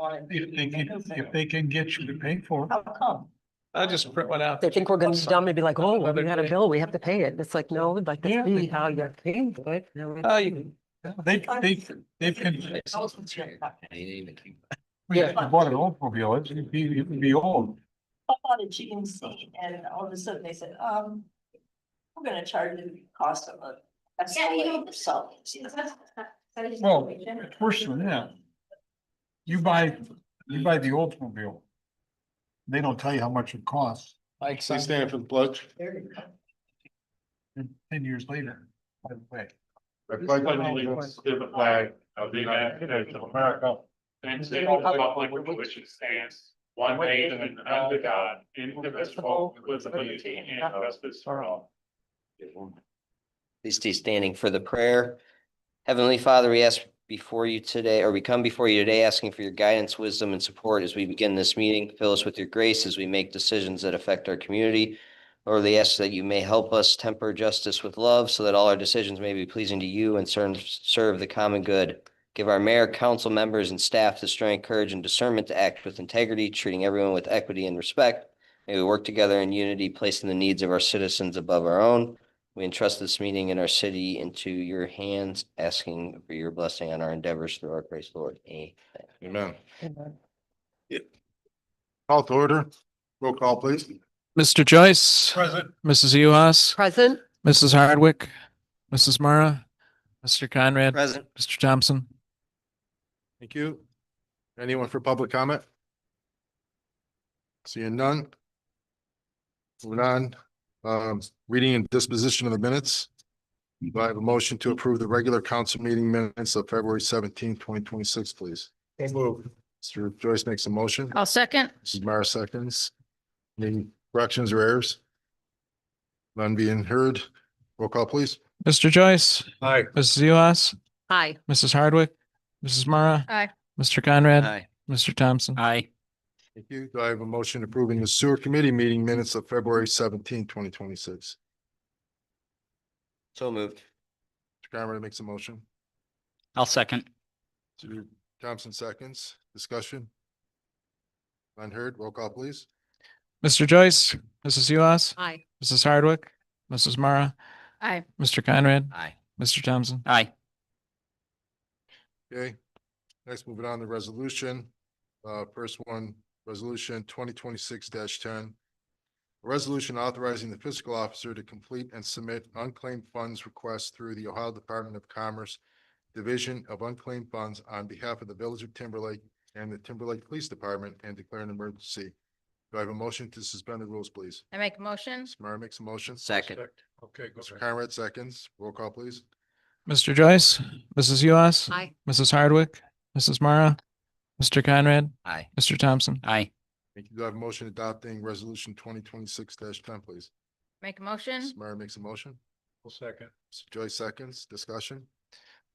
If they can get you to pay for it. How come? I'll just print one out. They think we're gonna be dumb and be like, oh, well, we had a bill, we have to pay it. It's like, no, we'd like to see how you're paying for it. No, Oh, you they've can. Yeah, if you bought an Oldsmobile, it'd be old. I bought a GMC and all of a sudden they said, we're gonna charge you the cost of a Escalade or something. Well, it's worse than that. You buy the Oldsmobile. They don't tell you how much it costs. Like, they stand for the pledge. There you go. And 10 years later, by the way. I pledge allegiance to the flag of the United States of America and to the republic for which it stands, one nation under God, indivisible, with liberty and justice for all. Please stay standing for the prayer. Heavenly Father, we ask before you today, or we come before you today asking for your guidance, wisdom, and support as we begin this meeting. Fill us with your grace as we make decisions that affect our community. Lord, we ask that you may help us temper justice with love so that all our decisions may be pleasing to you and serve the common good. Give our mayor, council members, and staff the strength, courage, and discernment to act with integrity, treating everyone with equity and respect. May we work together in unity, placing the needs of our citizens above our own. We entrust this meeting in our city into your hands, asking for your blessing on our endeavors through our grace, Lord. Amen. Amen. Call to order. Roll call, please. Mr. Joyce. Present. Mrs. Uhas. Present. Mrs. Hardwick. Mrs. Mara. Mr. Conrad. Present. Mr. Thompson. Thank you. Anyone for public comment? Seeing none. Moving on. Reading and disposition of the minutes. Do I have a motion to approve the regular council meeting minutes of February 17th, 2026, please? Mr. Joyce makes a motion. I'll second. Mrs. Mara seconds. Any corrections or errors? None being heard. Roll call, please. Mr. Joyce. Aye. Mrs. Uhas. Aye. Mrs. Hardwick. Mrs. Mara. Aye. Mr. Conrad. Aye. Mr. Thompson. Aye. Thank you. Do I have a motion approving the sewer committee meeting minutes of February 17th, 2026? So moved. Mr. Conrad makes a motion. I'll second. Mr. Thompson seconds. Discussion? None heard. Roll call, please. Mr. Joyce. Mrs. Uhas. Aye. Mrs. Hardwick. Mrs. Mara. Aye. Mr. Conrad. Aye. Mr. Thompson. Aye. Okay. Next, moving on to resolution. First one, resolution 2026-10. A resolution authorizing the fiscal officer to complete and submit unclaimed funds requests through the Ohio Department of Commerce Division of Unclaimed Funds on behalf of the Village of Timberlake and the Timberlake Police Department and declare an emergency. Do I have a motion to suspend the rules, please? I make a motion. Ms. Mara makes a motion. Second. Okay, go Mr. ahead. Conrad seconds. Roll call, please. Mr. Joyce. Mrs. Uhas. Aye. Mrs. Hardwick. Mrs. Mara. Mr. Conrad. Aye. Mr. Thompson. Aye. Thank you. Do I have a motion adopting resolution 2026-10, please? Make a motion. Ms. Mara makes a motion. Second. Mr. Joyce seconds. Discussion?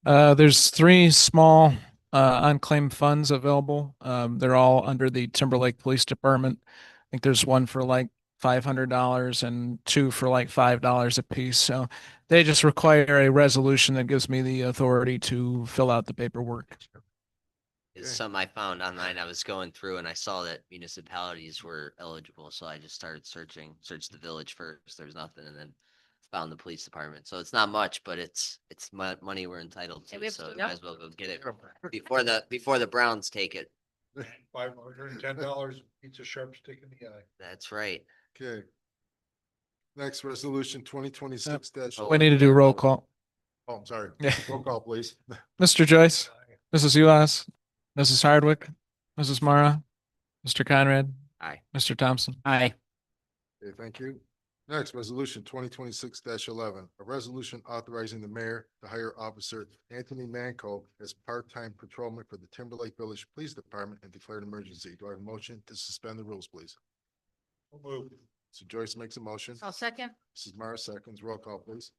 There's three small unclaimed funds available. They're all under the Timberlake Police Department. I think there's one for like $500 and two for like $5 a piece. So they just require a resolution that gives me the authority to fill out the paperwork. It's something I found online. I was going through and I saw that municipalities were eligible. So I just started searched the village first. There's nothing, and then found the police department. So it's not much, but it's money we're entitled Yeah, to. we have So to- might as well go get it before the Browns take it. $510, eats a sharp stick in the eye. That's right. Okay. Next, resolution 2026 dash. Oh. We need to do roll call. Oh, I'm sorry. Yeah. Roll call, please. Mr. Joyce, Mrs. Uhas, Mrs. Hardwick, Mrs. Mara, Mr. Conrad. Aye. Mr. Thompson. Aye. Okay, thank you. Next, resolution 2026-11, a resolution authorizing the mayor to hire Officer Anthony Manco as part-time patrolman for the Timberlake Village Police Department and declare an emergency. Do I have a motion to suspend the rules, please? So Joyce makes a motion. I'll second. Mrs. Mara seconds. Roll call, please.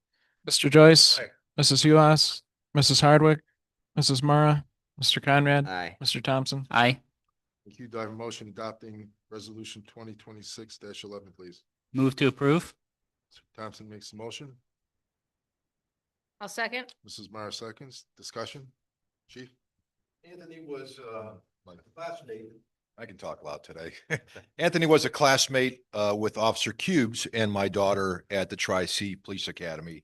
Mr. Joyce, Aye. Mrs. Uhas, Mrs. Hardwick, Mrs. Mara, Mr. Conrad, Aye. Mr. Thompson. Aye. Thank you. Do I have a motion adopting resolution 2026-11, please? Move to approve. Mr. Thompson makes the motion. I'll second. Mrs. Mara seconds. Discussion? Chief? Anthony was Classmate. I can talk loud today. Anthony was a classmate with Officer Cubes and my daughter at the Tri-C Police Academy.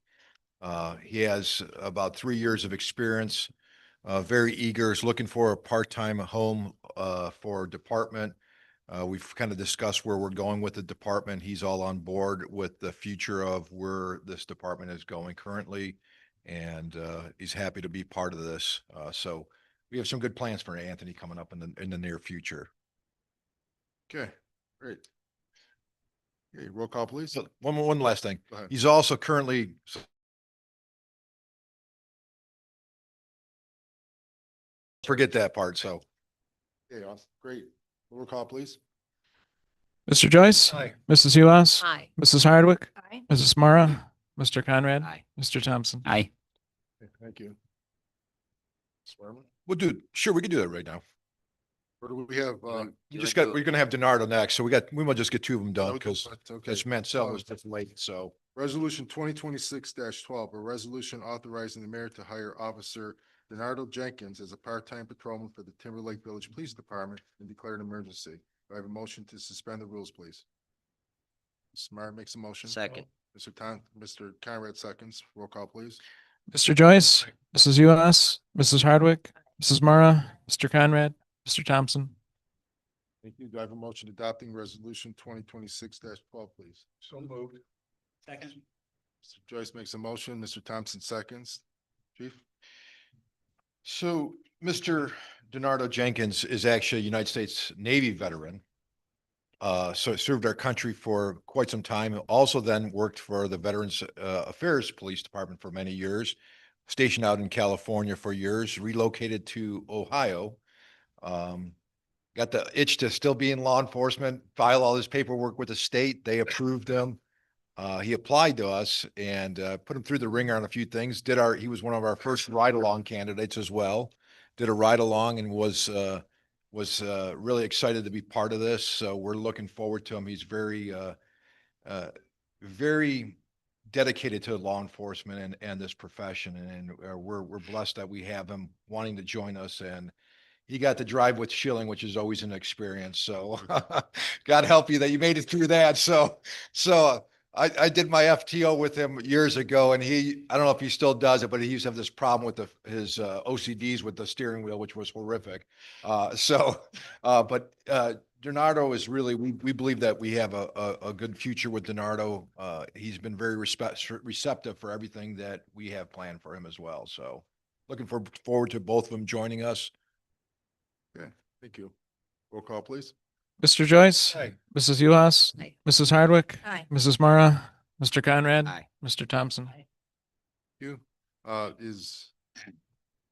He has about 3 years of experience, very eager, is looking for a part-time home for department. We've kind of discussed where we're going with the department. He's all on board with the future of where this department is going currently. And he's happy to be part of this. So we have some good plans for Anthony coming up in the near future. Okay, great. Okay, roll call, please. So one last thing. Go ahead. He's also currently forget that part. So Okay, awesome. Great. Roll call, please. Mr. Joyce, Aye. Mrs. Ulas, Aye. Mrs. Hardwick, Aye. Mrs. Mara, Mr. Conrad, Aye. Mr. Thompson. Aye. Okay, thank you. Swearman, we'll do, sure, we can do that right now. or do we have, We're gonna have DiNardo next. So we might just get 2 of them done because Okay. as Mansell was just late. So Resolution 2026-12, a resolution authorizing the mayor to hire Officer Leonardo Jenkins as a part-time patrolman for the Timberlake Village Police Department and declare an emergency. Do I have a motion to suspend the rules, please? Mr. Meyer makes a motion. Second. Mr. Conrad seconds. Roll call, please. Mr. Joyce, Mrs. Ulas, Mrs. Hardwick, Mrs. Mara, Mr. Conrad, Mr. Thompson. Thank you. Do I have a motion adopting resolution 2026-12, please? So moved. Second. Mr. Joyce makes a motion. Mr. Thompson seconds. Chief? So Mr. DiNardo Jenkins is actually a United States Navy veteran. So served our country for quite some time. Also then worked for the Veterans Affairs Police Department for many years. Stationed out in California for years, relocated to Ohio. Got the itch to still be in law enforcement, file all his paperwork with the state. They approved him. He applied to us and put him through the ringer on a few things. He was one of our first ride-along candidates as well. Did a ride-along and was really excited to be part of this. So we're looking forward to him. He's very dedicated to law enforcement and this profession. And we're blessed that we have him wanting to join us. And he got to drive with Schilling, which is always an experience. So God help you that you made it through that. So I did my FTO with him years ago, and I don't know if he still does it, but he used to have this problem with his OCDs with the steering wheel, which was horrific. But DiNardo is really, we believe that we have a good future with DiNardo. He's been very receptive for everything that we have planned for him as well. So looking forward to both of them joining us. Okay, thank you. Roll call, please. Mr. Joyce, Aye. Mrs. Ulas, Aye. Mrs. Hardwick, Aye. Mrs. Mara, Mr. Conrad, Aye. Mr. Thompson. Thank you.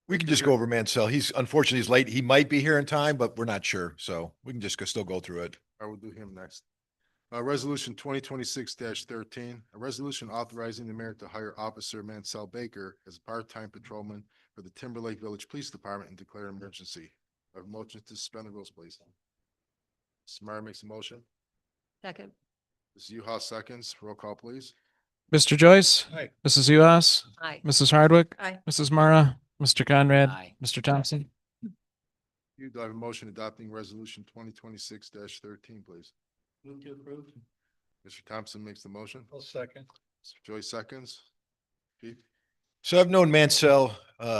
We can just go over Mansell. Unfortunately, he's late. He might be here in time, but we're not sure. So we can just still go through it. I will do him next. Resolution 2026-13, a resolution authorizing the mayor to hire Officer Mansell Baker as a part-time patrolman for the Timberlake Village Police Department and declare an emergency. I have a motion to suspend the rules, please. Mr. Meyer makes a motion. Second. Mrs. Uhaas seconds. Roll call, please. Mr. Joyce, Aye. Mrs. Ulas, Aye. Mrs. Hardwick, Aye. Mrs. Mara, Mr. Conrad, Aye. Mr. Thompson. You do I have a motion adopting resolution 2026-13, please. Move to approve. Mr. Thompson makes the motion. I'll second. Mr. Joyce seconds. Chief? So I've known Mansell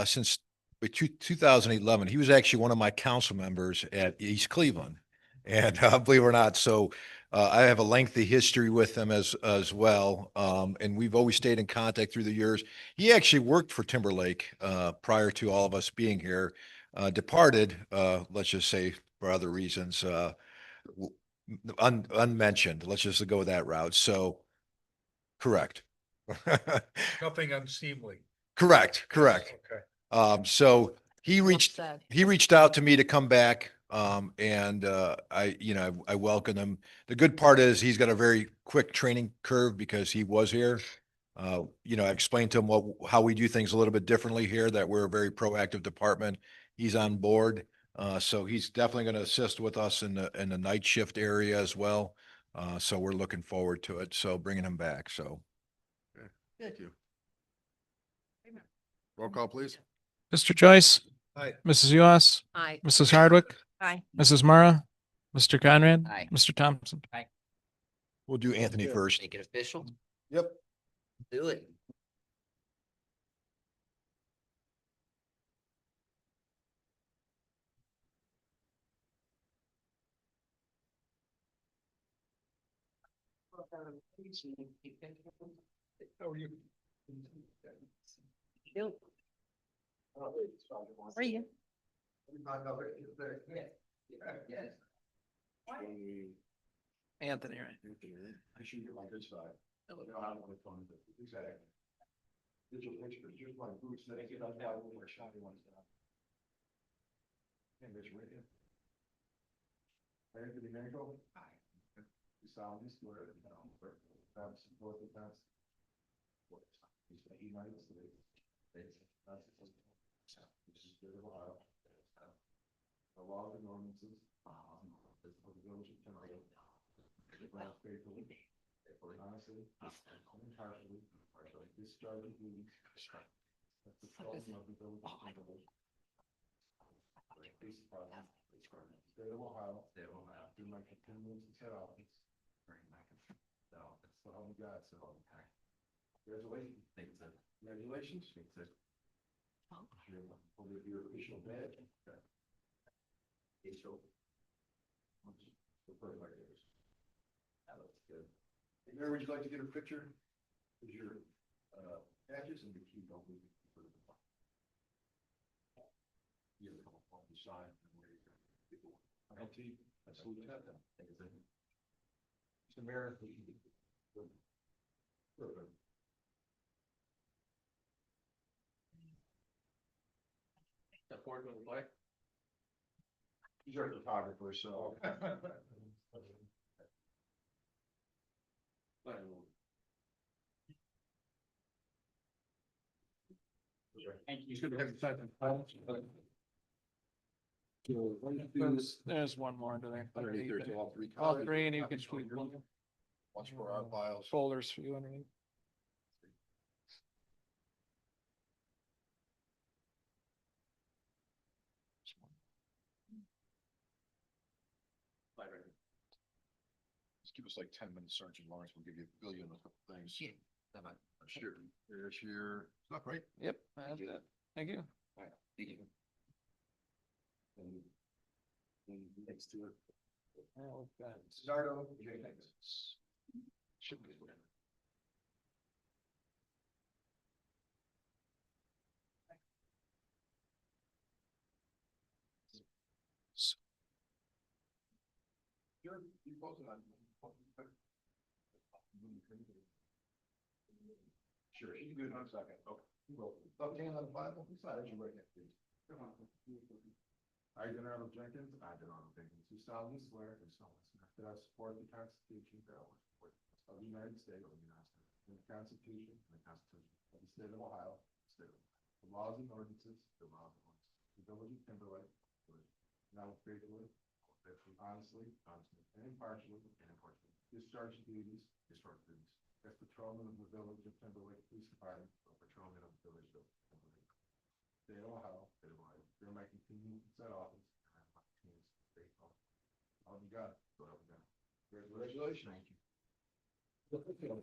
since 2011. He was actually one of my council members at East Cleveland. And believe it or not, so I have a lengthy history with him as well. And we've always stayed in contact through the years. He actually worked for Timberlake prior to all of us being here. Departed, let's just say for other reasons, unmentioned. Let's just go that route. So correct. Nothing unseemly. Correct. Okay. So he Well reached said. out to me to come back. I welcome him. The good part is he's got a very quick training curve because he was here. I explained to him how we do things a little bit differently here, that we're a very proactive department. He's on board. So he's definitely going to assist with us in the night shift area as well. So we're looking forward to it. So bringing him back. So Thank you. Roll call, please. Mr. Joyce, Aye. Mrs. Ulas, Aye. Mrs. Hardwick, Aye. Mrs. Mara, Mr. Conrad. Aye. Mr. Thompson. We'll do Anthony first. Make it official. Yep. Do it. How are you? Are you? Anthony, right? I should get my good side. No, I don't want to phone it. Exactly. Digital pictures, just like Bruce said, get on that one where shiny ones down. And there's right here. Anthony Mango. Hi. You sound this word, you know, that's support the past. He's the United States. This is good Ohio. The laws and ordinances. For the village of Timberlake. Faithfully. Honestly. Impartially. Discharge the duties. That's the calling of the village of Timberlake. Police Department. State of Ohio. Do my continuance and set office. So help me God, so. Congratulations. Congratulations. Will be your official badge. That looks good. Hey, Mayor, would you like to get a picture? With your badges and the key, don't leave it for the. You have a couple on the side. LT, that's what we have then. Mr. Mayor. Perfect. That board with the flag? He's our photographer, so. He's gonna have to sign the. There's one more under there. Underneath there's all three. All three, and you can tweet one. Watch for our files. Folders for you underneath. Just give us like 10 minutes, Sergeant Lawrence. We'll give you a billion of things. Sure. There's your stuff, right? Yep. I have that. Thank you. All right. Thank you. And next to it. Zardo. Should be. You posted on. Sure, you can do it in a second. Okay. Left hand on the Bible, beside you right next to you. Come on. I, Donardo Jenkins. I, Donardo Jenkins. Do solemnly swear. That I support the Constitution. Of the United States. And the Constitution. And the Constitution. Of the State of Ohio. The laws and ordinances. The village of Timberlake. And I will faithfully. Honestly. And impartially. Discharge the duties. As patrolman of the village of Timberlake Police Department. Or patrolman of the village of Timberlake. State of Ohio. During my continued set office. And I will continue to stay faithful. All you got. Congratulations. Thank you.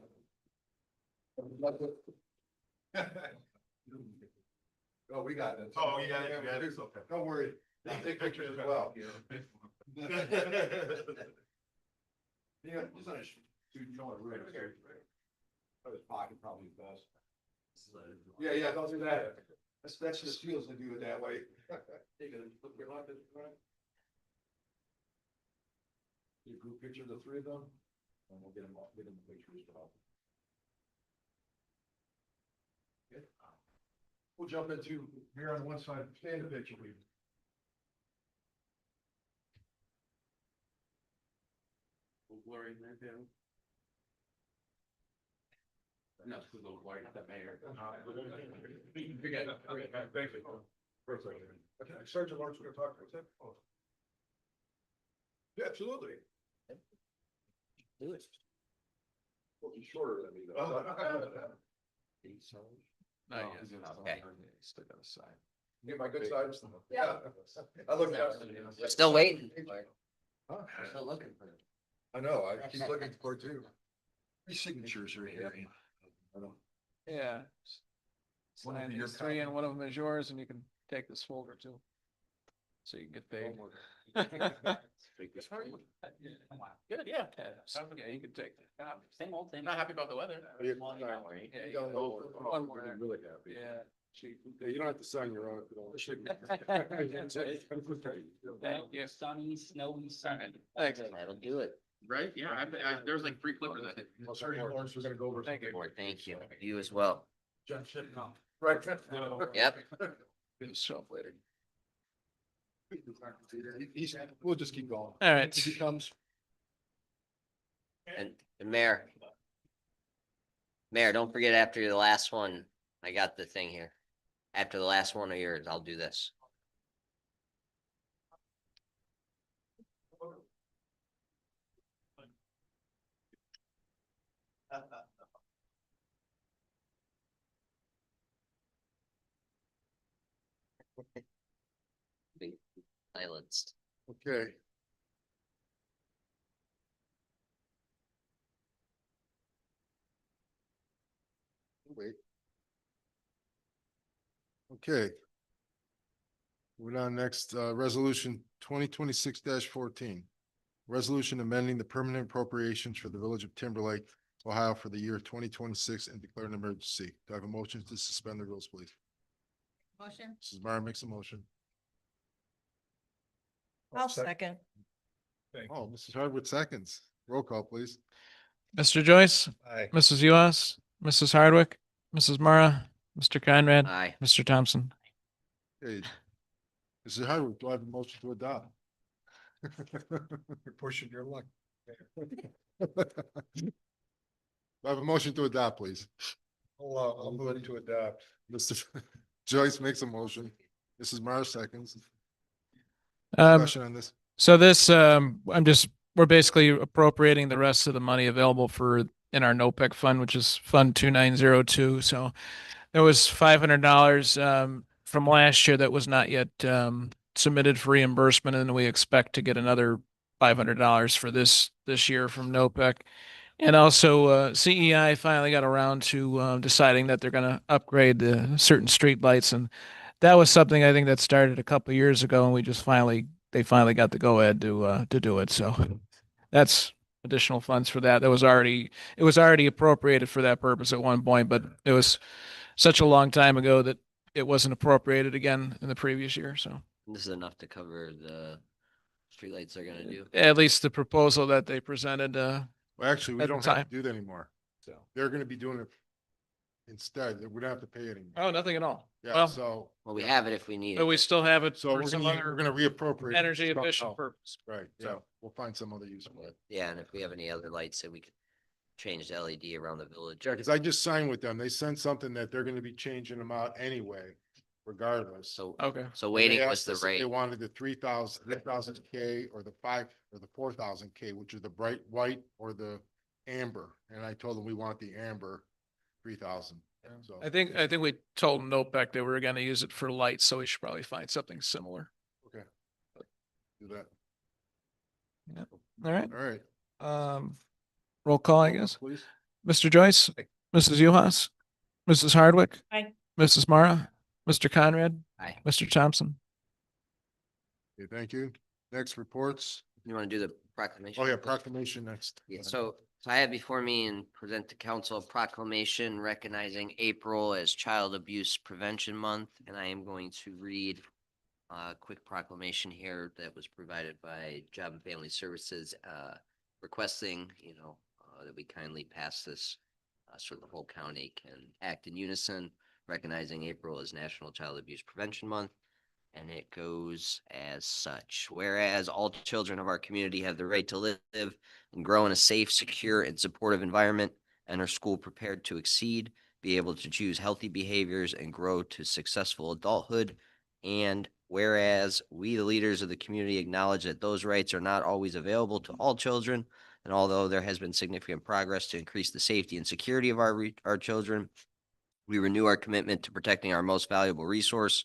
Oh, we got it. Oh, you got it. Okay. Don't worry. I'll take pictures as well. Yeah, it's not a shoot, you don't want to ruin it. But his pocket probably best. Yeah, don't do that. That's just feels to do it that way. You gonna look your luck at the front? You group picture of the three of them, and we'll get them the pictures as well. Okay. We'll jump into here on one side, stand the picture, please. Blurry right there. No, it's a little white, the mayor. Thank you. Okay, Sergeant Lawrence, we're gonna talk about that. Oh. Yeah, absolutely. Do it. Well, he's shorter than me though. Not yet. Okay. Still got a side. Get my good side. Yeah. I look. Still waiting. Huh? Still looking for it. I know, I keep looking for it too. Three signatures are here. I don't- Yeah. One of Sign your these three and copy. one of them is yours and you can take this folder too. So you can get paid. Good, yeah. Yeah, you can take that. Same old thing. Not happy about the weather. Yeah, One no, more. Yeah, you you don't got know. one more there. Really happy. Yeah. Yeah, you don't have to sign your own. if you don't. Thank you. Sunny, snowy, sunny. Thanks. That'll do it. Right? Yeah, there's like 3 clippers, I think. Well, sorry, Lawrence, we're gonna go over. Thank you. Thank you. You as well. Right. Yep. Show up later. We'll just keep going. All right. If he comes. And Mayor. Mayor, don't forget after the last one, I got the thing here. After the last one of yours, I'll do this. Be silenced. Okay. Wait. Okay. We're on next, resolution 2026-14. Resolution amending the permanent appropriations for the village of Timberlake, Ohio for the year 2026 and declare an emergency. Do I have a motion to suspend the rules, please? Motion? Mrs. Meyer makes a motion. I'll second. Oh, Mrs. Hardwood seconds. Roll call, please. Mr. Joyce, Aye. Mrs. Ulas, Mrs. Hardwick, Mrs. Mara, Mr. Conrad, Aye. Mr. Thompson. Okay. Mrs. Hardwood, do I have a motion to adopt? You're pushing your luck. Do I have a motion to adopt, please? I'll move to adopt. Mr. Joyce makes a motion. Mrs. Mara seconds. Discussion on this. So this, we're basically appropriating the rest of the money available in our NOPEC fund, which is Fund 2902. So there was $500, from last year that was not yet, submitted for reimbursement, and we expect to get another $500 for this year from NOPEC. And also, CEI finally got around to deciding that they're going to upgrade the certain street lights, and that was something I think that started a couple of years ago, and they finally got the go ahead to do it. So that's additional funds for that. It was already appropriated for that purpose at one point, but it was such a long time ago that it wasn't appropriated again in the previous year. So This is enough to cover the streetlights they're gonna do. at least the proposal that they presented, Well, actually, we At the don't have time. to do that anymore. So. They're gonna be doing it instead. We don't have to pay anymore. Oh, nothing at all. Yeah, Well, so, Well, we have it if we need but we it. still have it so for we're some gonna, other we're gonna reappropriate. it energy somehow. efficient purpose. Right, yeah, So. we'll find some other use for it. Yeah, and if we have any other lights that we could change the LED around the village. Yeah, cause I just signed with them. They sent something that they're gonna be changing them out anyway, regardless. So, Okay. so And waiting they was asked the us if They rate. wanted the 3,000 K or the 4,000 K, which is the bright white or the amber. And I told them we want the amber 3,000. So, I think we told NOPEC that we were gonna use it for lights, so we should probably find something similar. okay. Do that. All right. All right. Roll call, I Roll call, guess. Please. Mr. Joyce, Mrs. Uhas, Mrs. Hardwick. Aye. Mrs. Mara, Mr. Conrad, Aye. Mr. Thompson. Okay, thank you. Next reports. You want to do the proclamation? Oh, yeah, proclamation next. Yeah, so I have before me and present to council a proclamation recognizing April as Child Abuse Prevention Month, and I am going to read a quick proclamation here that was provided by Job and Family Services, requesting, that we kindly pass this, so the whole county can act in unison, recognizing April as National Child Abuse Prevention Month. And it goes as such. Whereas all children of our community have the right to live and grow in a safe, secure, and supportive environment, and are school prepared to exceed, be able to choose healthy behaviors, and grow to successful adulthood. And whereas we, the leaders of the community, acknowledge that those rights are not always available to all children, and although there has been significant progress to increase the safety and security of our children, we renew our commitment to protecting our most valuable resource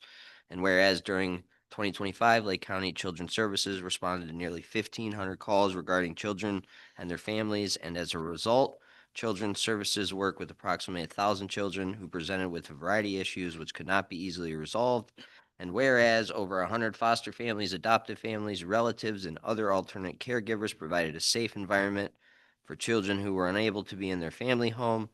And whereas during 2025, Lake County Children's Services responded to nearly 1,500 calls regarding children and their families, and as a result, Children's Services work with approximately 1,000 children who presented with a variety of issues which could not be easily resolved. And whereas over 100 foster families, adoptive families, relatives, and other alternate caregivers provided a safe environment for children who were unable to be in their family home.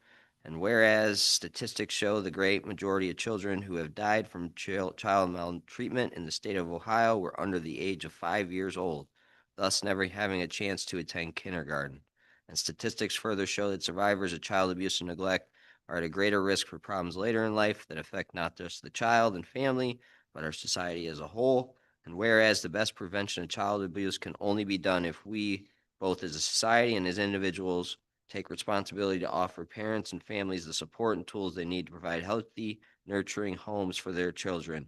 And whereas statistics show the great majority of children who have died from child maltreatment in the state of Ohio were under the age of 5 years old, thus never having a chance to attend kindergarten. And statistics further show that survivors of child abuse and neglect are at a greater risk for problems later in life that affect not just the child and family, but our society as a whole. And whereas the best prevention of child abuse can only be done if we, both as a society and as individuals, take responsibility to offer parents and families the support and tools they need to provide healthy, nurturing homes for their children.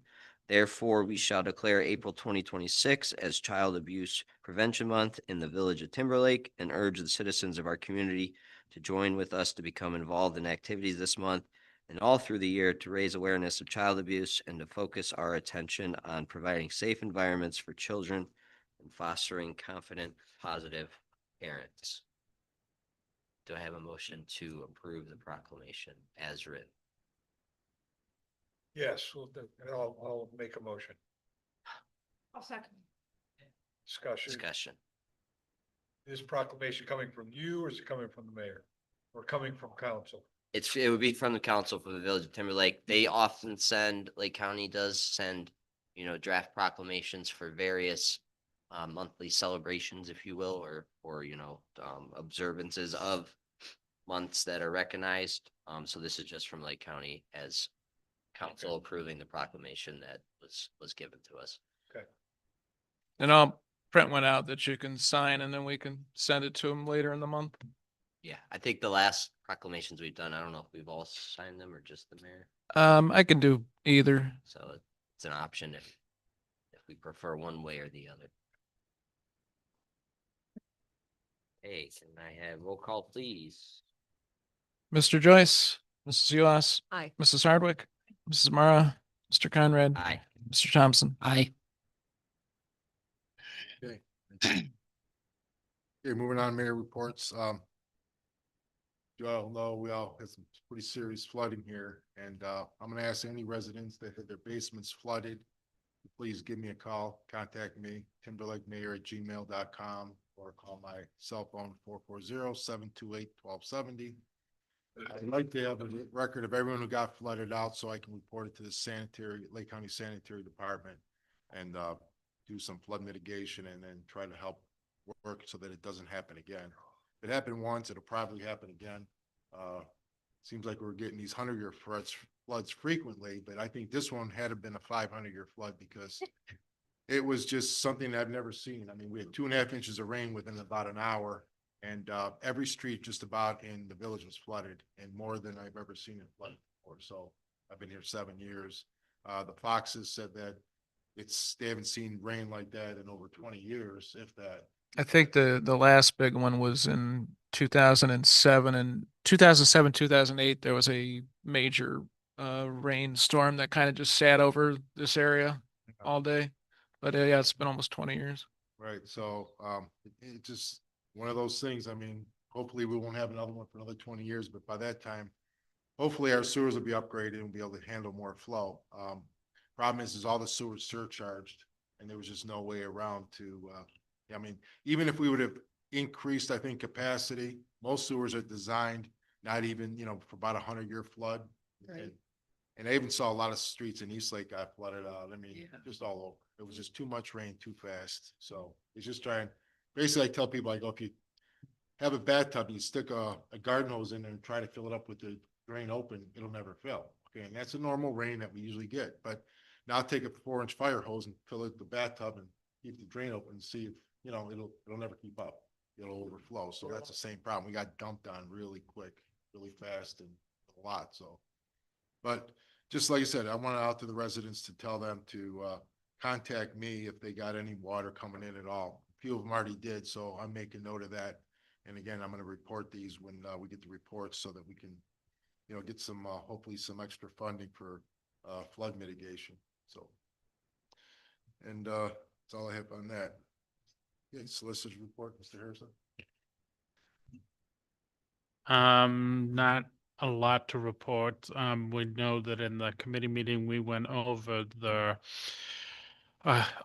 Therefore, we shall declare April 2026 as Child Abuse Prevention Month in the Village of Timberlake and urge the citizens of our community to join with us to become involved in activities this month and all through the year to raise awareness of child abuse and to focus our attention on providing safe environments for children and fostering confident, positive parents. Do I have a motion to approve the proclamation as written? Yes, I'll make a motion. I'll second. Discussion. Is proclamation coming from you or is it coming from the mayor? Or coming from council? It would be from the council for the Village of Timberlake. They often send, Lake County does send, draft proclamations for various monthly celebrations, if you will, or observances of months that are recognized. So this is just from Lake County as council approving the proclamation that was given to us. And I'll print one out that you can sign and then we can send it to them later in the month. Yeah, I think the last proclamations we've done, I don't know if we've all signed them or just the mayor. I can do either. So it's an option if we prefer one way or the other. Hey, can I have roll call, please? Mr. Joyce, Mrs. Ulas, Aye. Mrs. Hardwick, Mrs. Mara, Mr. Conrad. Aye. Mr. Thompson. Aye. Okay. Okay, moving on, mayor reports. You all know we all had some pretty serious flooding here, and I'm gonna ask any residents that had their basements flooded, to please give me a call, contact me, timberlakemayor@gmail.com, or call my cell phone 440-728-1270. I'd like to have a record of everyone who got flooded out so I can report it to the Lake County Sanitary Department and do some flood mitigation and then try to help work so that it doesn't happen again. If it happened once, it'll probably happen again. Seems like we're getting these 100-year floods frequently, but I think this one had to been a 500-year flood because it was just something I've never seen. I mean, we had 2.5 inches of rain within about an hour, and every street just about in the village was flooded, and more than I've ever seen it flooded before. So I've been here 7 years. The Foxes said that they haven't seen rain like that in over 20 years, if that. I think the last big one was in 2007 and 2007, 2008. There was a major rainstorm that kind of just sat over this area all day. But yeah, it's been almost 20 years. Right, so it just one of those things. I mean, hopefully we won't have another one for another 20 years, but by that time, hopefully our sewers will be upgraded and be able to handle more flow. Problem is all the sewers surcharged, and there was just no way around to. I mean, even if we would have increased, I think, capacity, most sewers are designed not even, for about 100-year flood. Right. And I even saw a lot of streets in Eastlake got flooded out. I mean, just all over. It was just too much rain too fast. So it's just trying, basically I tell people, I go, if you have a bathtub, you stick a garden hose in there and try to fill it up with the drain open, it'll never fill. Okay, and that's a normal rain that we usually get. But now take a 4-inch fire hose and fill it the bathtub and keep the drain open and see if, it'll never keep up. It'll overflow. So that's the same problem. We got dumped on really quick, really fast, and a lot. So, but just like I said, I want out to the residents to tell them to contact me if they got any water coming in at all. A few of them already did, so I'm making note of that. And again, I'm going to report these when we get the reports so that we can, get some, hopefully some extra funding for flood mitigation. So And that's all I have on that. Okay, solicitor's report, Mr. Harrison. Not a lot to report. We know that in the committee meeting, we went over the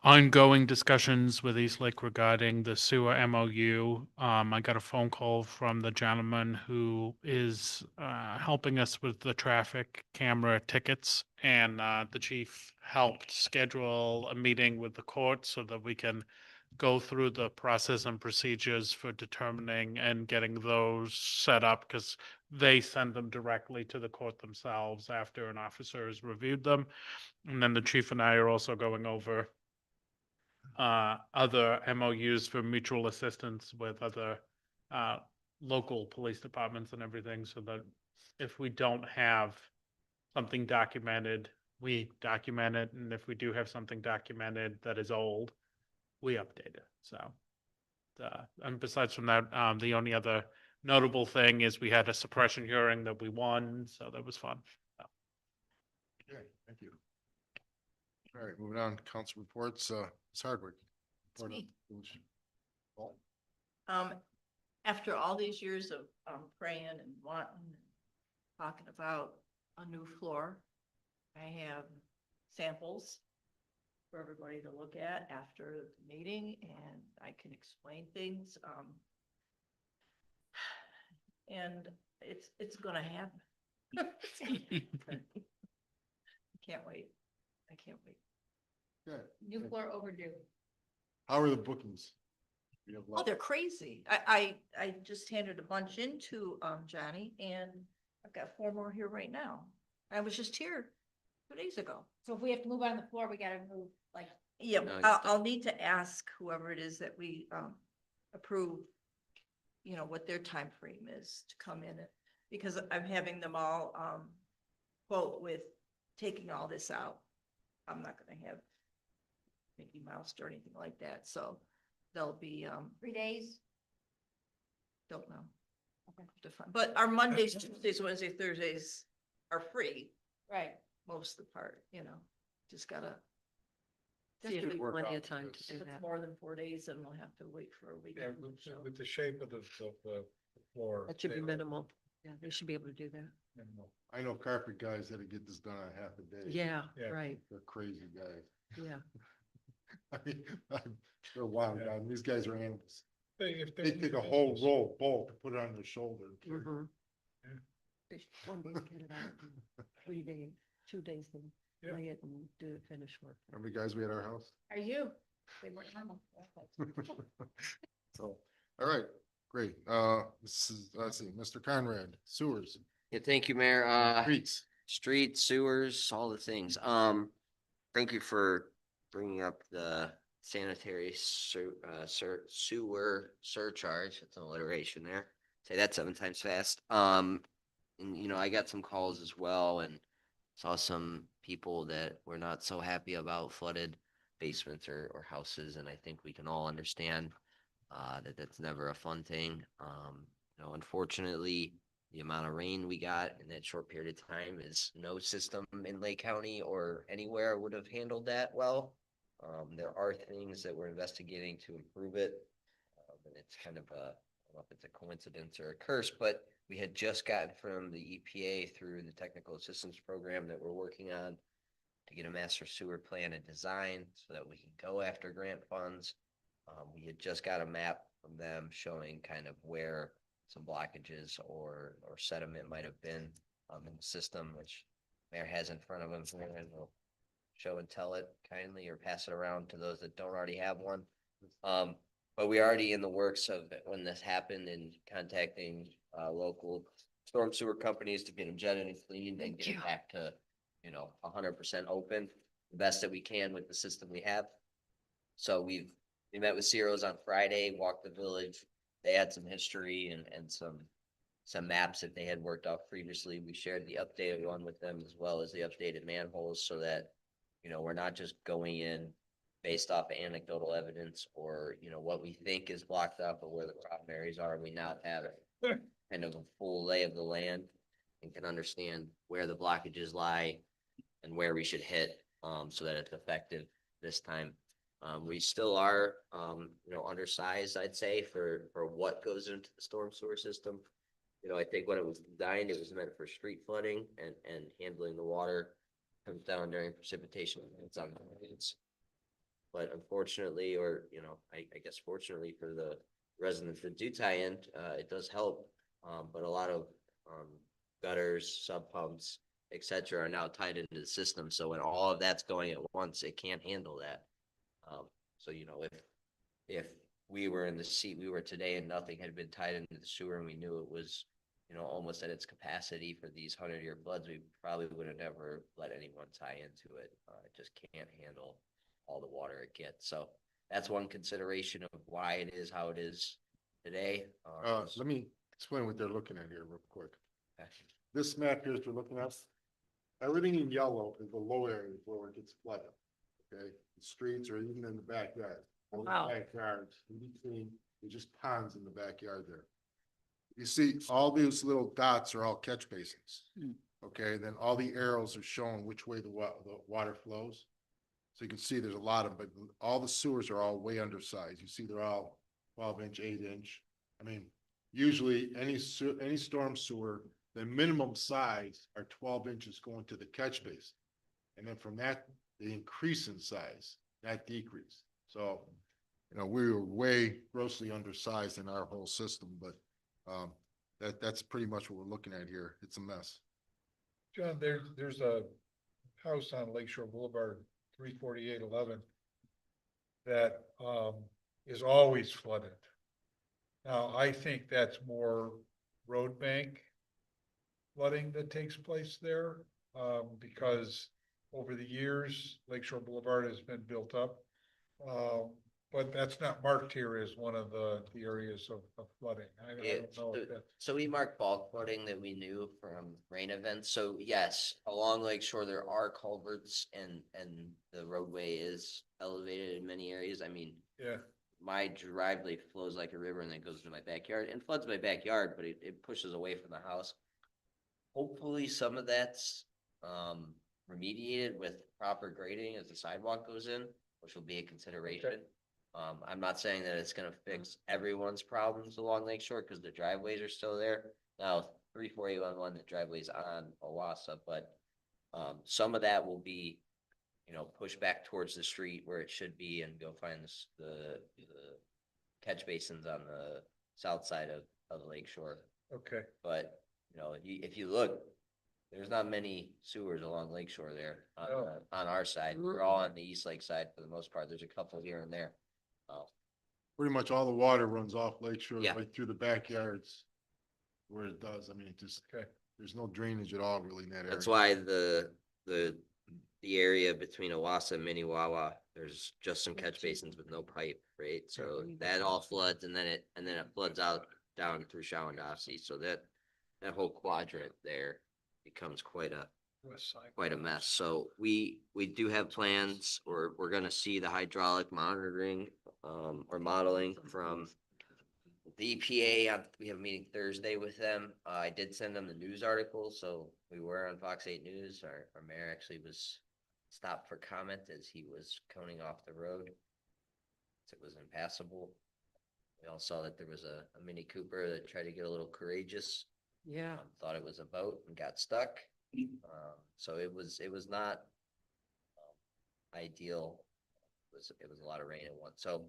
ongoing discussions with Eastlake regarding the sewer MOU. I got a phone call from the gentleman who is helping us with the traffic camera tickets, and the chief helped schedule a meeting with the court so that we can go through the process and procedures for determining and getting those set up, because they send them directly to the court themselves after an officer has reviewed them. And then the chief and I are also going over other MOUs for mutual assistance with other local police departments and everything, so that if we don't have something documented, we document it, and if we do have something documented that is old, we update it. So, and besides from that, the only other notable thing is we had a suppression hearing that we won, so that was fun. Okay, thank you. All right, moving on, council reports, Ms. Hardwick. Report me. on resolution. Paul? After all these years of, praying and wanting, and talking about a new floor, I have samples for everybody to look at after the meeting, and I can explain things, and it's gonna happen. Can't wait. I can't wait. Good. New floor overdue. How are the bookings? You have Oh, lots- they're crazy. I just handed a bunch into, Johnny, and I've got 4 more here right now. I was just here 2 days ago. So if we have to move on the floor, we gotta move, like, Yeah, No, I'll need to ask whoever it is that we, approve, what their time frame is to come in, because I'm having them all, quote with taking all this out. I'm not gonna have Mickey Mouse or anything like that, so they'll be, 3 days. don't know. Okay. But our Mondays, Tuesdays, Wednesdays, Thursdays are free, Right. most of the part, just gotta. There See if should we be work plenty out of time to because- do If it's that. more than 4 days, then we'll have to wait for a week. Yeah, with the shape of the floor. That should be they- minimal. Yeah, they should be able to do that. minimal. I know carpet guys that'll get this done in half a day. Yeah, Yeah. right. They're crazy guys. Yeah. I mean, they're wild Yeah. guys. These guys are animals. If They take a whole roll of bulk and put it on their shoulder. Mhm. Yeah. They should one day get it out in 3 days, 2 days, and Yeah. lay it and do the finish work. Remember the guys we had at our house? Are you? They weren't normal. So, all right, great. Let's see, Mr. Conrad, sewers, Yeah, thank you, Mayor. streets. Streets, sewers, all the things. Thank you for bringing up the sanitary sewer surcharge. It's an alliteration there. Say that 7 times fast. And I got some calls as well and saw some people that were not so happy about flooded basements or houses, and I think we can all understand that that's never a fun thing. Unfortunately, the amount of rain we got in that short period of time is no system in Lake County or anywhere would have handled that well. There are things that we're investigating to improve it. And it's kind of I don't know if it's a coincidence or a curse, but we had just gotten from the EPA through the technical assistance program that we're working on to get a master sewer plan and design so that we can go after grant funds. We had just got a map from them showing kind of where some blockages or sediment might have been in the system, which Mayor has in front of him here, and we'll show and tell it kindly or pass it around to those that don't already have one. But we already in the works of when this happened and contacting local storm sewer companies to get them jetted and cleaned and get it back to 100% open, the best that we can with the system we have. So we met with Ciro's on Friday, walked the village. They had some history and some maps that they had worked off previously. We shared the updated one with them as well as the updated manholes so that, we're not just going in based off of anecdotal evidence or, what we think is blocked up or where the problem areas are. We now have kind of a full lay of the land and can understand where the blockages lie and where we should hit, so that it's effective this time. We still are, undersized, I'd say, for what goes into the storm sewer system. I think when it was designed, it was meant for street flooding and handling the water comes down during precipitation. It's on the roads. But unfortunately, or, I guess fortunately for the residents that do tie in, it does help. But a lot of, gutters, sub pumps, et cetera, are now tied into the system. So when all of that's going at once, it can't handle that. So, if we were in the seat we were today and nothing had been tied into the sewer and we knew it was, almost at its capacity for these 100-year floods, we probably would have never let anyone tie into it. It just can't handle all the water it gets. So that's one consideration of why it is how it is today. Let me explain what they're looking at here real quick. Okay. This map here that you're looking at, everything in yellow is the low areas where it gets flooded. Okay, the streets or even in the backyard. All the Wow. backyards, in between, there's just ponds in the backyard there. You see, all these little dots are all catch basins. Okay, then all the arrows are showing which way the water flows. So you can see there's a lot of, but all the sewers are all way undersized. You see, they're all 12-inch, 8-inch. I mean, usually any storm sewer, the minimum size are 12 inches going to the catch basin. And then from that, they increase in size, not decrease. So, we were way grossly undersized in our whole system, but that's pretty much what we're looking at here. It's a mess. John, there's a house on Lakeshore Boulevard, 34811, that is always flooded. Now, I think that's more road bank flooding that takes place there, because over the years, Lakeshore Boulevard has been built up. But that's not marked here as one of the areas of flooding. I don't know if that. So we marked bulk flooding that we knew from rain events. So yes, along Lake Shore, there are culverts and the roadway is elevated in many areas. I mean, Yeah, my driveway flows like a river and then goes into my backyard and floods my backyard, but it pushes away from the house. Hopefully some of that's remediated with proper grading as the sidewalk goes in, which will be a consideration. Okay. I'm not saying that it's gonna fix everyone's problems along Lake Shore because the driveways are still there. Now, 34811, the driveway's on Owassa, but some of that will be, pushed back towards the street where it should be and go find the catch basins on the south side of the Lake Shore. okay. But, if you look, there's not many sewers along Lake Shore there on our side. We're all on the East Lake side for the most part. There's a couple here and there. Pretty much all the water runs off Lake Shore, Yeah. right through the backyards where it does. I mean, it just, Okay. there's no drainage at all really in that area. That's why the area between Owassa and Minnewawa, there's just some catch basins with no pipe, right? So that all floods and then it floods out down through Shawandossie. So that whole quadrant there becomes quite a mess. So we do have plans, or we're gonna see the hydraulic monitoring or modeling from the EPA. We have a meeting Thursday with them. I did send them the news article, so we were on Fox 8 News. Our mayor actually was stopped for comment as he was coning off the road. It was impassable. We all saw that there was a Mini Cooper that tried to get a little courageous. Yeah. Thought it was a boat and got stuck. So it was not ideal. It was a lot of rain at once. So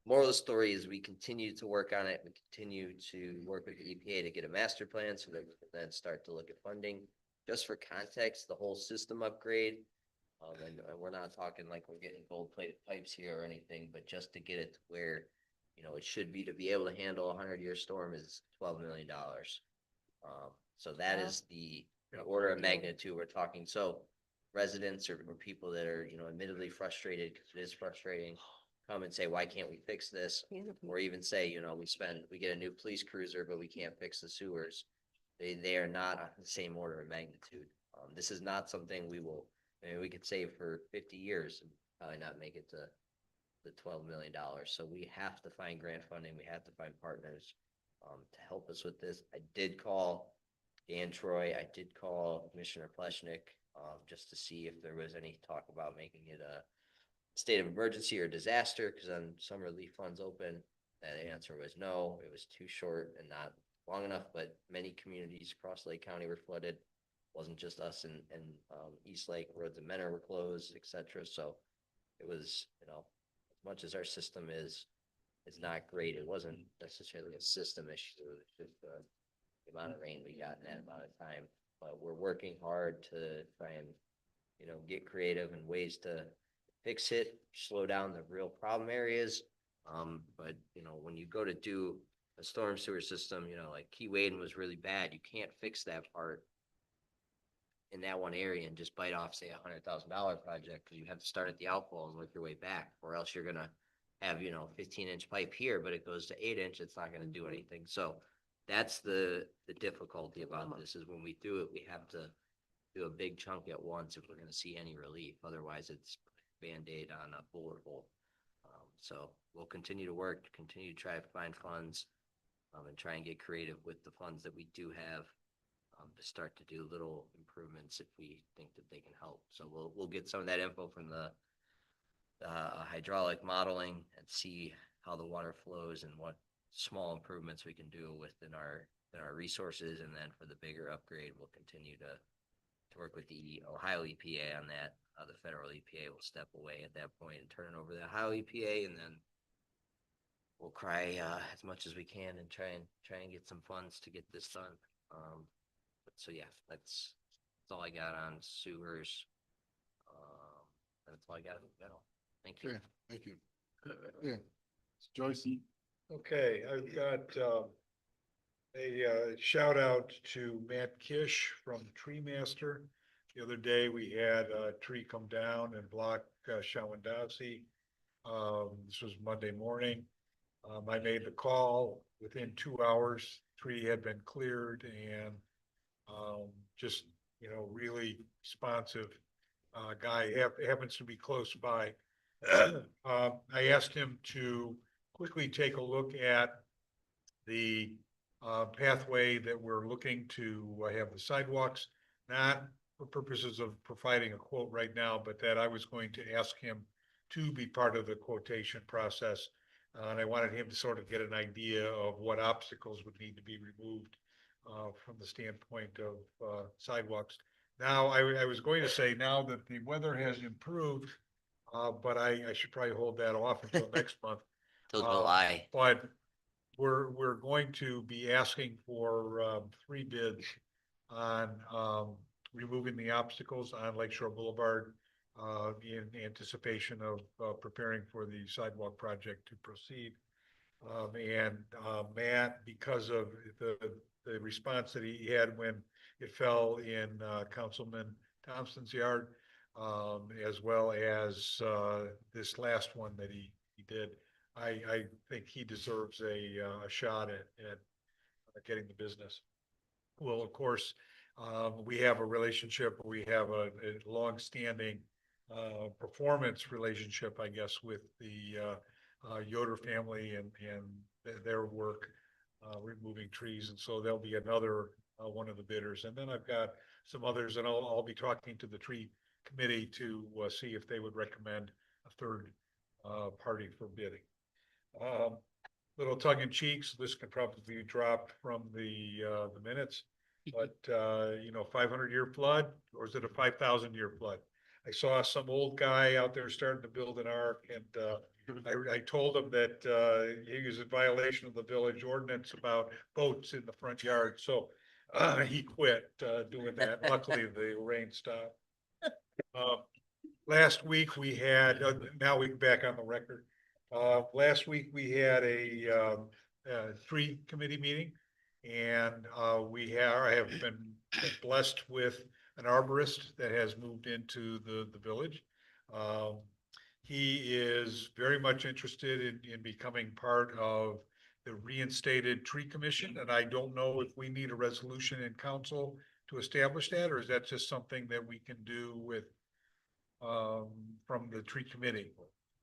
moral of the story is we continue to work on it. We continue to work with the EPA to get a master plan so that we can then start to look at funding. Just for context, the whole system upgrade, and we're not talking like we're getting gold-plated pipes here or anything, but just to get it to where, it should be to be able to handle a 100-year storm is $12 million. So that is the order of magnitude we're talking. So residents or people that are, admittedly frustrated, because it is frustrating, come and say, why can't we fix this? Or even say, we get a new police cruiser, but we can't fix the sewers. They are not on the same order of magnitude. This is not something we could save for 50 years and probably not make it to the $12 million. So we have to find grant funding. We have to find partners to help us with this. I did call Dan Troy. I did call Commissioner Pleshnik just to see if there was any talk about making it state of emergency or disaster, because on some relief funds open, that answer was no, it was too short and not long enough, but many communities across Lake County were flooded. Wasn't just us in East Lake, roads and Menor were closed, et cetera. So it was, as much as our system is not great, it wasn't necessarily a system issue. It was just the amount of rain we got in that amount of time. But we're working hard to try and, get creative and ways to fix it, slow down the real problem areas. But when you go to do a storm sewer system, like Key Waden was really bad, you can't fix that part in that one area and just bite off, say, $100,000 project, because you have to start at the outfall and work your way back, or else you're gonna have 15-inch pipe here, but it goes to 8-inch, it's not gonna do anything. So that's the difficulty about this, is when we do it, we have to do a big chunk at once if we're gonna see any relief. Otherwise, it's Band-Aid on a bullet hole. So we'll continue to work, continue to try to find funds, and try and get creative with the funds that we do have, to start to do little improvements if we think that they can help. So we'll get some of that info from the hydraulic modeling and see how the water flows and what small improvements we can do within our resources. And then for the bigger upgrade, we'll continue to work with the Ohio EPA on that. The federal EPA will step away at that point and turn it over to the Ohio EPA, and then we'll cry as much as we can and try and get some funds to get this done. So yeah, that's all I got on sewers. That's all I got. Thank you. Okay, thank you. Yeah, Joyce? Okay, I've got a shout out to Matt Kish from Tree Master. The other day, we had a tree come down and block Shawandasi. This was Monday morning. I made the call. Within 2 hours, tree had been cleared, and just, really responsive guy, happens to be close by. I asked him to quickly take a look at the pathway that we're looking to have the sidewalks, not for purposes of providing a quote right now, but that I was going to ask him to be part of the quotation process. And I wanted him to sort of get an idea of what obstacles would need to be removed from the standpoint of sidewalks. Now, I was going to say, now that the weather has improved, but I should probably hold that off until next month. Till July. But we're going to be asking for 3 bids on removing the obstacles on Lakeshore Boulevard in anticipation of preparing for the sidewalk project to proceed. And Matt, because of the response that he had when it fell in Councilman Thompson's yard, as well as this last one that he did, I think he deserves a shot at getting the business. Well, of course, we have a relationship, we have a long-standing performance relationship, I guess, with the Yoder family and their work removing trees. And so there'll be another one of the bidders. And then I've got some others, and I'll be talking to the tree committee to see if they would recommend a third party for bidding. Little tongue in cheek, so this can probably be dropped from the minutes, but 500-year flood, or is it a 5,000-year flood? I saw some old guy out there starting to build an ark, and I told him that he was in violation of the village ordinance about boats in the front yard, so he quit doing that. Luckily, the rain stopped. Last week we had, now we can back on the record. Last week we had a tree committee meeting, and I have been blessed with an arborist that has moved into the village. He is very much interested in becoming part of the reinstated tree commission, and I don't know if we need a resolution in council to establish that, or is that just something that we can do with from the tree committee?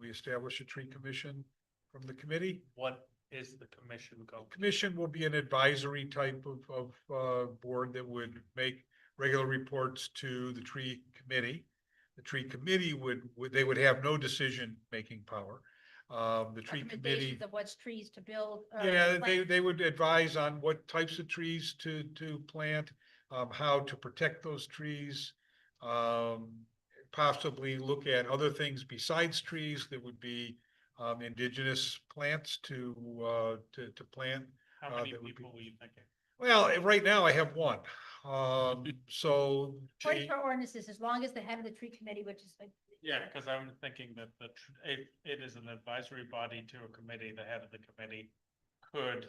We establish a tree commission from the committee. What is the commission go? Commission will be an advisory type of board that would make regular reports to the tree committee. The tree committee they would have no decision-making power. The tree committee, Recommendations of what's trees to build. yeah, plant. they would advise on what types of trees to plant, how to protect those trees. Possibly look at other things besides trees that would be indigenous plants to plant. How many that would be- people were you thinking? Well, right now I have one. So. According to our ordinances, as long as the head of the tree committee, which is like. Yeah, because I'm thinking that it is an advisory body to a committee, the head of the committee could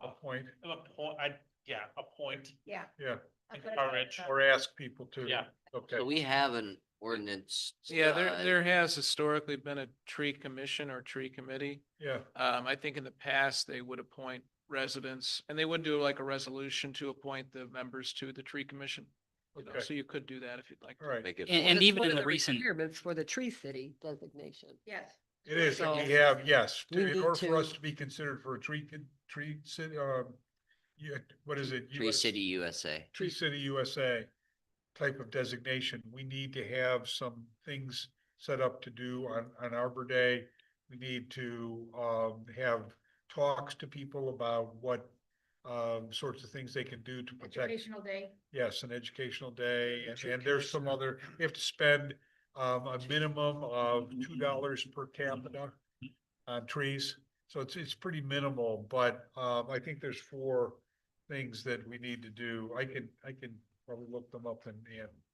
Appoint, appoint, Yeah. yeah, a good encourage, idea. or ask people to. yeah. Okay, So we have an ordinance. Yeah, there has historically been a tree commission or tree committee. yeah, I think in the past, they would appoint residents and they would do like a resolution to appoint the members to the tree commission. You know, Okay. so you could do that if you'd like. all right. Make it. And even in the requirements for the tree city designation. Yes. It is, So- we have, yes, We in need order for us to- to be considered for a tree city, yeah, what is it? Tree US City USA. Tree City USA type of designation, we need to have some things set up to do on Arbor Day. We need to, have talks to people about what, sorts of things they can do to protect. Educational day. Yes, an educational day, and there's some other, we have to spend a minimum of $2 per capita on trees. So it's pretty minimal, but I think there's 4 things that we need to do. I can probably look them up and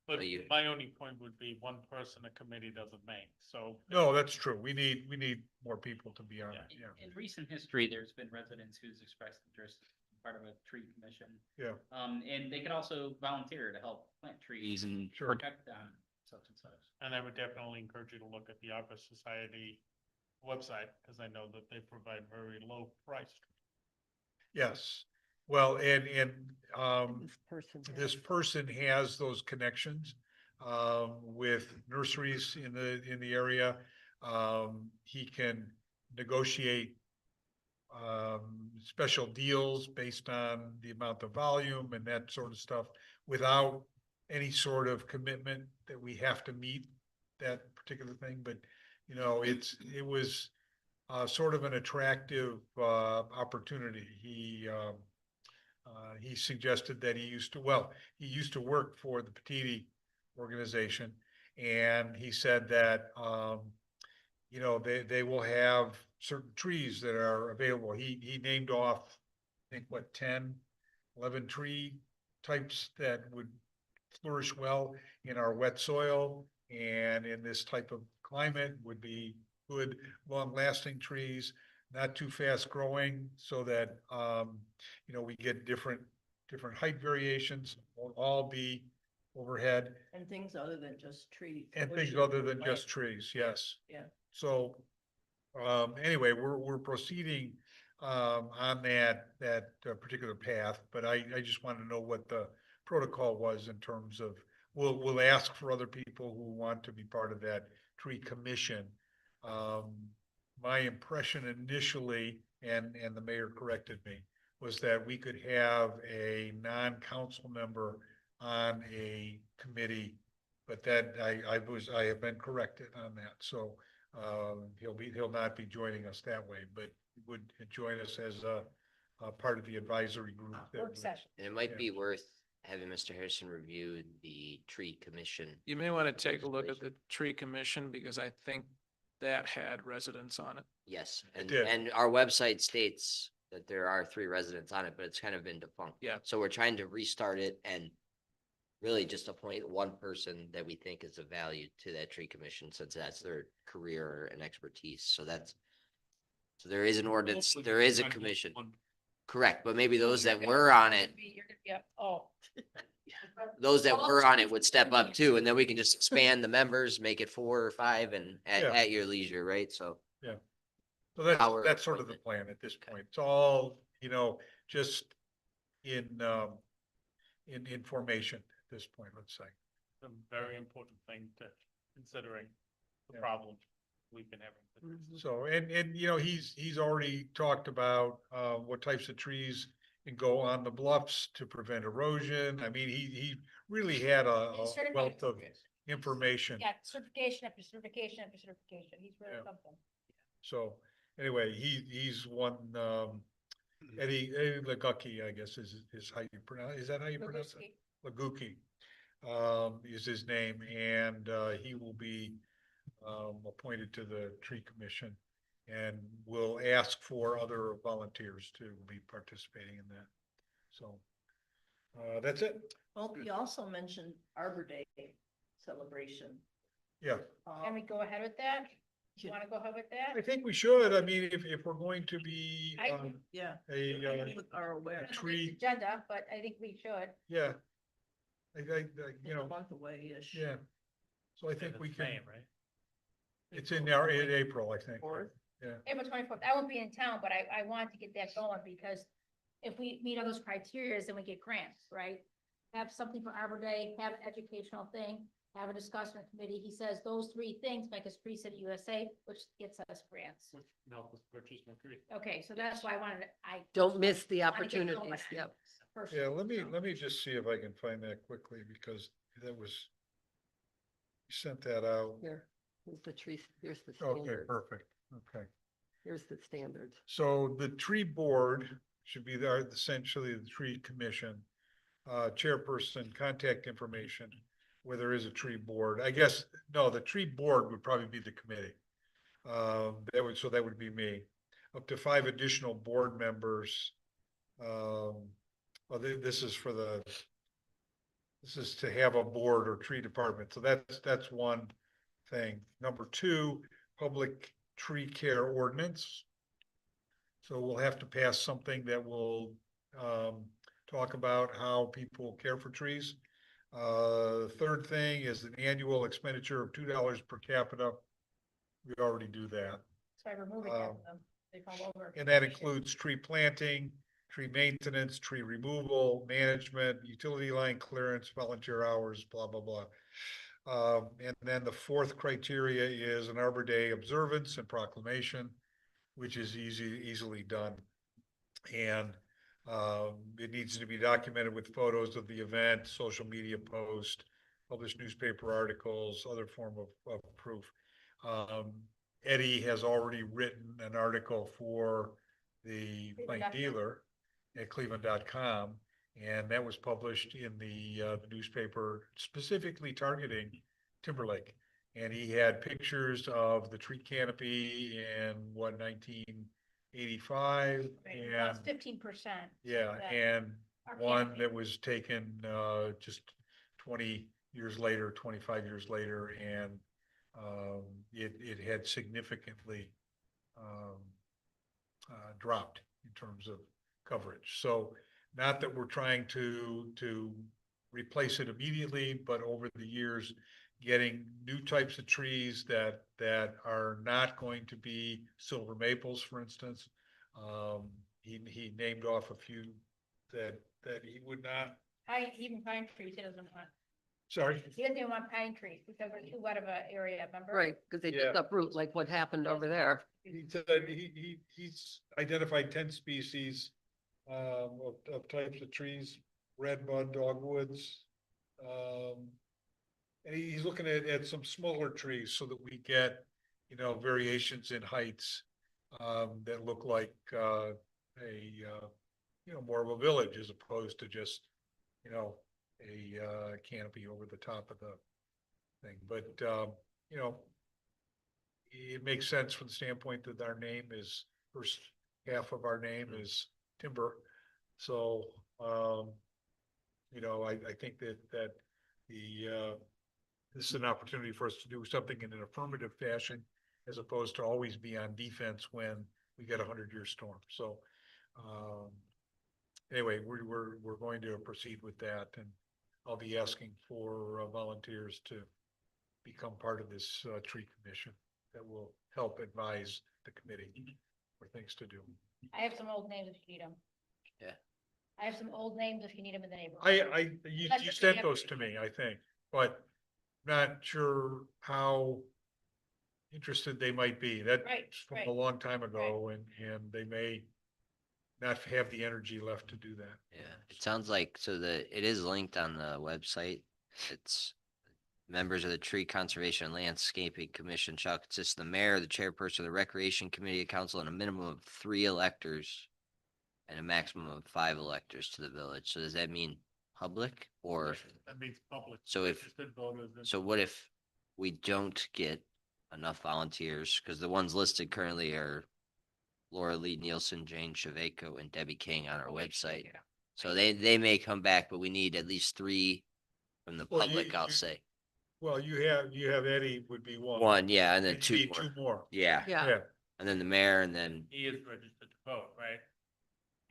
But you- my only point would be one person a committee doesn't make, so. no, that's true. We need more people to be on it, yeah. In recent history, there's been residents who's expressed interest in part of a tree commission. Yeah. And they could also volunteer to help plant trees and Sure. protect them, such and such. And I would definitely encourage you to look at the Arbor Society website, because I know that they provide very low priced. Yes, well, and This person. this person has those connections with nurseries in the area. He can negotiate special deals based on the amount of volume and that sort of stuff without any sort of commitment that we have to meet that particular thing. But, you know, it was sort of an attractive opportunity. He suggested that he used to work for the Petiti organization. And he said that, you know, they will have certain trees that are available. He named off, I think, what, 10, 11 tree types that would flourish well in our wet soil and in this type of climate, would be good, long-lasting trees, not too fast growing, so that, you know, we get different height variations, won't all be overhead, And things other than just trees. and things bushes, other than plants. just trees, yes. Yeah. So, anyway, we're proceeding, on that particular path, but I just want to know what the protocol was in terms of, we'll ask for other people who want to be part of that tree commission. My impression initially, and the mayor corrected me, was that we could have a non-council member on a committee, but that I have been corrected on that. So he'll not be joining us that way, but he would join us as a part of the advisory group. that Work would- session. And it might Yeah. be worth having Mr. Harrison review the tree commission. You may want to take a look at the tree commission because I think that had residents on it. Yes, It and, did. and our website states that there are 3 residents on it, but it's kind of been defunct. Yeah. So we're trying to restart it and really just appoint one person that we think is of value to that tree commission, since that's their career and expertise. So there is an ordinance, there is a commission. Correct, but maybe those that were on it, You're gonna be up, oh. those that were on it would step up too, and then we can just expand the members, make it 4 or 5 and Yeah. at your leisure, right? So. So that's Power sort of the appointment. plan at this point. It's all, you know, just in formation at this point, let's say. A very important thing to considering the Yeah. problem we've been having. So, and, you know, he's already talked about, what types of trees can go on the bluffs to prevent erosion. I mean, he really had a Certified wealth of information. Yeah, certification after certification after certification. He's really Yeah. something. So anyway, he's one, Eddie Legucki, I guess is how you pronounce, is that how you pronounce it? Legucki, is his name, and, he will be, appointed to the tree commission. And will ask for other volunteers to be participating in that. So, that's it. Well, you also mentioned Arbor Day celebration. Yeah, Can we go ahead with that? You Yeah. wanna go ahead with I that? think we should. I mean, if we're going to be, Yeah. a, Are aware. tree- Agenda, but I think we should. yeah. You It's a know, month away-ish. yeah. So I think we can, May, right? it's in our, in April, I think. Fourth. Yeah, April 24th. I won't be in town, but I want to get that going because if we meet all those criteria, then we get grants, right? Have something for Arbor Day, have an educational thing, have a discussion committee. He says those three things make us Tree City USA, which gets us grants. Okay, so that's why I wanted, Don't miss the wanna get going. opportunities. Yep. First. yeah, let me just see if I can find that quickly, because that was, you sent that out. Here, here's the tree, here's the Okay, standard. perfect. Okay. Here's the standards. So the tree board should be there, essentially the tree commission. Chairperson, contact information, where there is a tree board. I guess, no, the tree board would probably be the committee. So that would be me. Up to 5 additional board members. Well, this is for this is to have a board or tree department. So that's one thing. Number 2, public tree care ordinance. So we'll have to pass something that will, talk about how people care for trees. Third thing is an annual expenditure of $2 per capita. We already do that. So I removed it, they fall over. And that includes tree planting, tree maintenance, tree removal, management, utility line clearance, volunteer hours, blah, blah, blah. And then the 4th criteria is an Arbor Day observance and proclamation, which is easily done. And it needs to be documented with photos of the event, social media post, published newspaper articles, other form of proof. Eddie has already written an article for the Plain Dealer at cleveland.com, and that was published in the newspaper specifically targeting Timberlake. And he had pictures of the tree canopy in 1985, and 15%. yeah, and one that was taken just 20 years later, 25 years later, and it had significantly dropped in terms of coverage. So not that we're trying to replace it immediately, but over the years, getting new types of trees that are not going to be silver maples, for instance. He named off a few that he would not. Even pine trees, he doesn't want. Sorry. He doesn't even want pine trees because we're too wet of an area, remember? Right, because they just Yeah. uproot like what happened over there. He said he's identified 10 species of types of trees, redbud, dogwoods. And he's looking at some smaller trees so that we get, variations in heights that look like more of a village as opposed to just, a canopy over the top of the thing. But, it makes sense from the standpoint that our name is, first half of our name is Timber. So, I think that this is an opportunity for us to do something in an affirmative fashion as opposed to always be on defense when we get a 100-year storm. So, anyway, we're going to proceed with that, and I'll be asking for volunteers to become part of this tree commission that will help advise the committee for things to do. I have some old names if you need them. Yeah. I have some old names if you need them in the neighborhood. You That's what sent we have. those to me, I think, but not sure how interested they might be. That's Right, from right. a long time ago, and they may not have the energy left to do that. Yeah, it sounds like, it is linked on the website. It's Members of the Tree Conservation and Landscaping Commission shall consist of the mayor, the chairperson of the Recreation Committee of Council, and a minimum of 3 electors and a maximum of 5 electors to the village. So does that mean public or, That means public. so if, Registered voters and- so what if we don't get enough volunteers? Because the ones listed currently are Laura Lee Nielsen, Jane Shaveko, and Debbie King on our website. So they may come back, but we need at least 3 from the Well, public, I'll say. Well, you have Eddie would be one. One, yeah, and then And you 2 need more. 2 more. Yeah, Yeah, Yeah, and then the mayor, and then, He is registered to vote, right?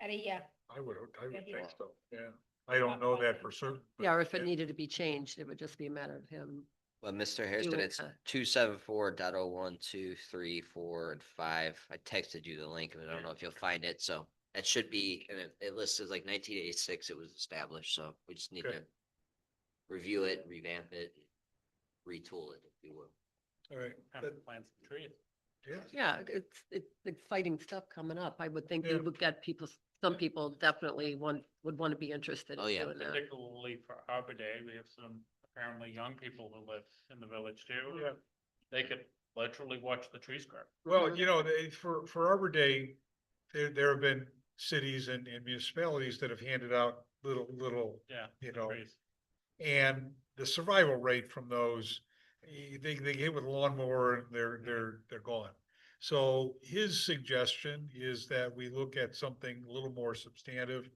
Yeah, I would Yeah, think so, yeah. I don't know that for certain. but yeah, or if it needed to be changed, it would just be a matter of him. well, Mr. Harrison, it, it's uh, 274.01, 2, 3, 4, and 5. I texted you the link, but I don't know if you'll find it, so that should be, and it lists as like 1986 it was established, so we just need Okay. to review it, revamp it, retool it, if you will. All right, Have to plant some trees. yeah, Yeah, it's exciting stuff coming up. I would think Yeah. we would get people, some people definitely would want to be interested Oh, in yeah. doing that. Particularly for Arbor Day, we have some apparently young people who live in the village too. Yeah. They could literally watch the trees grow. well, you know, for Arbor Day, there have been cities and municipalities that have handed out little, Yeah. you the know, trees. and the survival rate from those, they hit with a lawnmower, and they're gone. So his suggestion is that we look at something a little more substantive,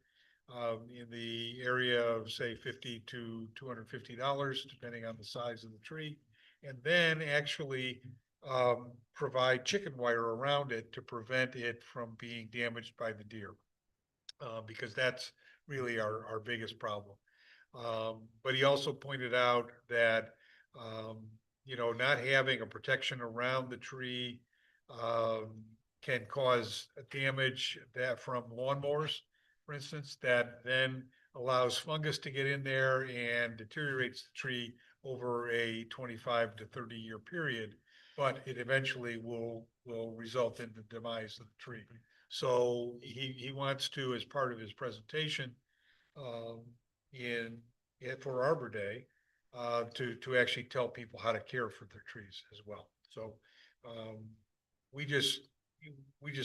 in the area of, say, $50 to $250, depending on the size of the tree. And then actually, provide chicken wire around it to prevent it from being damaged by the deer. Because that's really our biggest problem. But he also pointed out that, you know, not having a protection around the tree, can cause damage that from lawnmowers, for instance, that then allows fungus to get in there and deteriorates the tree over a 25 to 30-year period. But it eventually will result in the demise of the tree. So he wants to, as part of his presentation, for Arbor Day, to actually tell people how to care for their trees as well. So, we just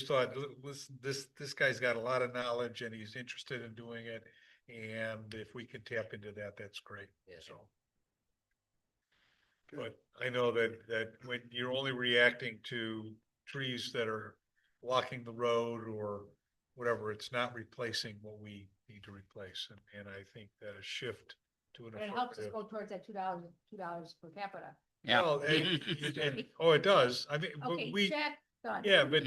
thought, listen, this guy's got a lot of knowledge and he's interested in doing it. And if we can tap into that, that's great. Yeah. So. But I know that when you're only reacting to trees that are blocking the road or whatever, it's not replacing what we need to replace. And I think that a shift to an but it helps us affirmative. go towards that $2 per capita. Well, it does. I mean, but Okay, we, check, done. yeah, but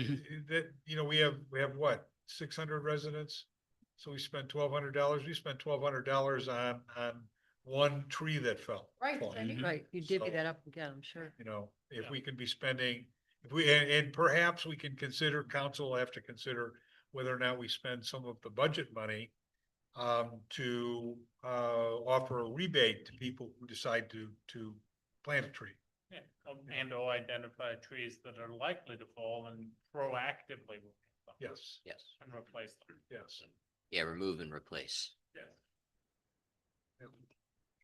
that, you know, we have what, 600 residents? So we spent $1,200. We spent $1,200 on one tree that fell. Right, falling. Cindy? Right, you divvy So- that up again, I'm sure. You know, if Yeah. we can be spending, if we, and perhaps we can consider, council will have to consider whether or not we spend some of the budget money to offer a rebate to people who decide to plant a tree. Yeah, and or identify trees that are likely to fall and proactively remove them. Yes, Yes, And replace them. yes. yeah, remove and replace. Yes.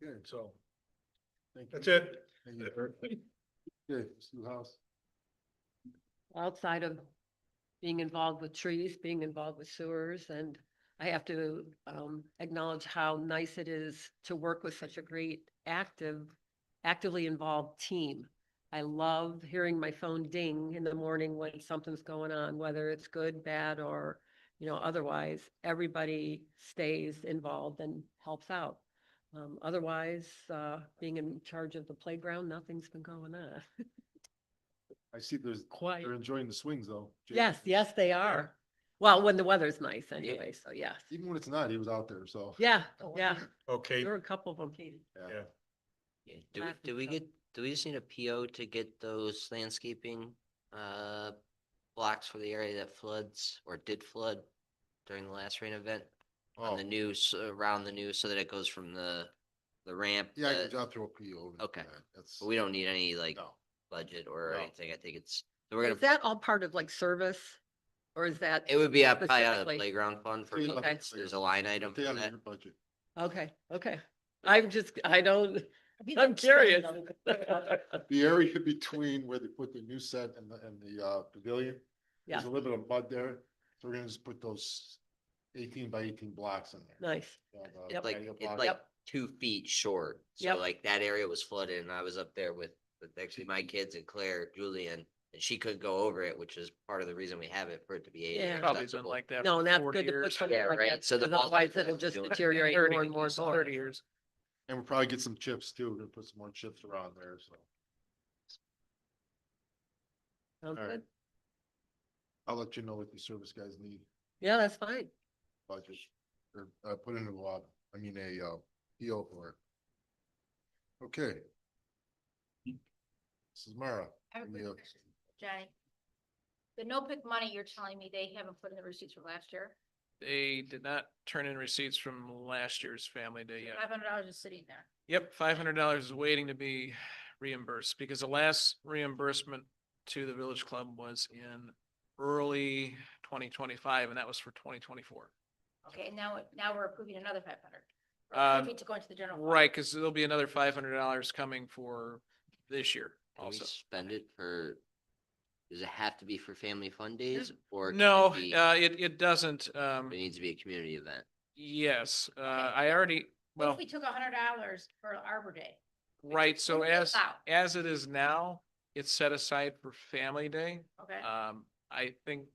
Good, so Thank you. that's it. Thank you, Kurt. Good, Stu House. Outside of being involved with trees, being involved with sewers, and I have to acknowledge how nice it is to work with such a great actively involved team. I love hearing my phone ding in the morning when something's going on, whether it's good, bad, or, you know, otherwise, everybody stays involved and helps out. Otherwise, being in charge of the playground, nothing's been going on. I see Quite. they're enjoying the swings though. Jake. Yes, they are. Well, when the weather's nice anyway, so yes. Even when it's not, he was out there, so. Yeah, Oh, yeah, Okay, there were a couple of them. yeah. Yeah, Traffic do we stuff. do we just need a PO to get those landscaping, blocks for the area that floods or did flood during the last rain event? On the Oh, news, around the news, so that it goes from the ramp. yeah, I to- can drop through a PO. over Okay. that. That's, But we don't need any like no. budget or No. anything. I think it's, so we're Is gonna, that all part of like service? Or is that, it would be probably out of the specifically- playground fund for, Take it out of Okay. the there's a line item Stay for out of that. your budget. okay. I don't, I'm curious. The area between where they put the new set and the pavilion, Yeah, there's a little bit of mud there, so we're gonna just put those 18 by 18 blocks in there. nice. Yep. Like, Patio it's block. like Yep. 2 feet short. So Yep. like that area was flooded and I was up there with actually my kids and Claire, Julian, and she couldn't go over it, which is part of the reason we have it for it to be Yeah. ADA Probably been accessible. like that. No, for and that's 40 good to put years. something Yeah, like right. that, So the because otherwise bulk of it'll that's just doing it. deteriorate 30 more and more. years, 30 years. And we'll probably get some chips too. We're gonna put some more chips around there, so Sounds All right. good. I'll let you know what the service guys need Yeah, that's fine. budget. Or put in a PO for it. Okay. This is Mara. I have a Any, quick question, Johnny. The no pick money, you're telling me they haven't put in the receipts from last year? They did not turn in receipts from last year's Family Day yet. $500 is sitting there. Yep, $500 is waiting to be reimbursed because the last reimbursement to the Village Club was in early 2025, and that was for 2024. Okay, and now we're approving another 500. Um, Approving to go into the general. fund. Right, because there'll be another $500 coming for this year Can we also. spend it for, does it have to be for family fun days or? can No, it be- it doesn't. It needs to be a community event. Yes, I already, What well, if we took $100 for Arbor Day? right, so what do we as, allow? as it is now, it's set aside for Family Day. Okay, I think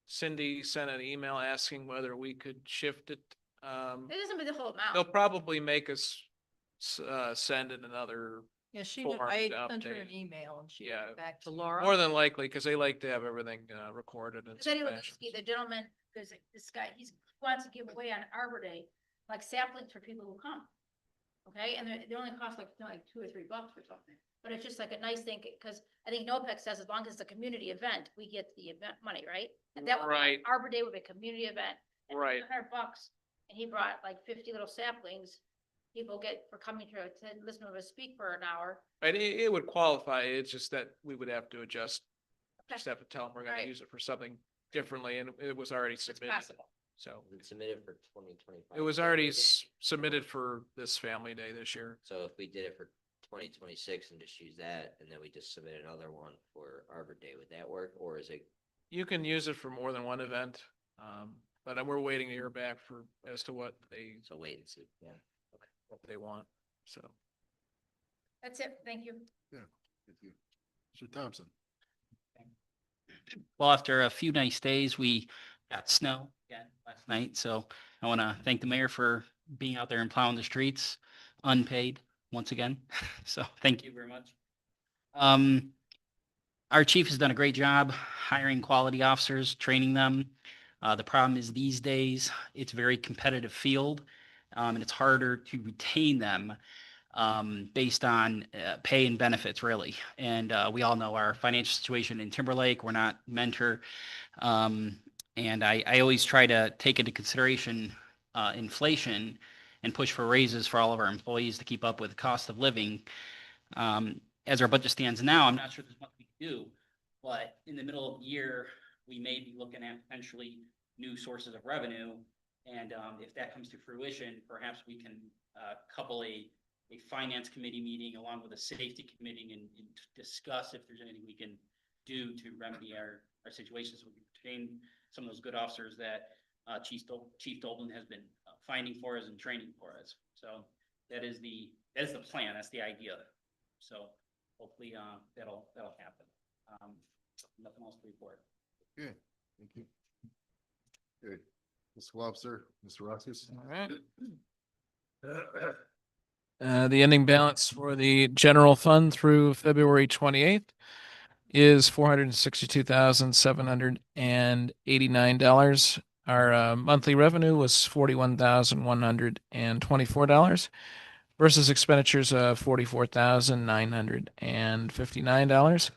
Cindy sent an email asking whether we could shift it. it doesn't be the whole They'll amount. probably make us send in another, Yeah, Form I to sent her update. an email and she Yeah. got back To to Laura? more than likely, because they like to have everything recorded and. Because anyway, the gentleman, because this guy, he wants to give away on Arbor Day, like saplings for people who come. Okay, and they only cost like $2 or $3 or something, but it's just like a nice thing, because I think NOPEC says as long as it's a community event, we get the event money, right? And that would, Right. Arbor Day would be a community event. and Right. $100, and he brought like 50 little saplings. People get for coming to attend, listen to us speak for an hour. Right, it would qualify, it's just that we would have to adjust, Okay. just have to tell them we're gonna Right. use it for something differently, and it was already It's submitted, possible. so. We submitted for 2025. It was already submitted for this Family Day this year. So if we did it for 2026 and just use that, and then we just submit another one for Arbor Day, would that work? Or is it, You can use it for more than one event, but we're waiting to hear back as to what so wait and see, yeah. what they want, so. That's it, thank you. Thank you. Mr. Thompson. Well, after a few nice days, we got snow again last night. So I want to thank the mayor for being out there and plowing the streets unpaid once again. So thank you very much. Our chief has done a great job hiring quality officers, training them. The problem is these days, it's a very competitive field, and it's harder to retain them based on pay and benefits, really. And we all know our financial situation in Timberlake. We're not Mentor. And I always try to take into consideration inflation and push for raises for all of our employees to keep up with the cost of living. As our budget stands now, I'm not sure there's much we can do, but in the middle of the year, we may be looking at potentially new sources of revenue. And if that comes to fruition, perhaps we can couple a finance committee meeting along with a safety committee and discuss if there's anything we can do to remedy our situation, so we can retain some of those good officers that Chief Dolan has been finding for us and training for us. So that is the plan. That's the idea. So hopefully that'll happen. Nothing else to report. Okay, thank you. Okay, Mr. Officer, Mr. Roxas. All right. The ending balance for the general fund through February 28th is $462,789. Our monthly revenue was $41,124 versus expenditures of $44,959,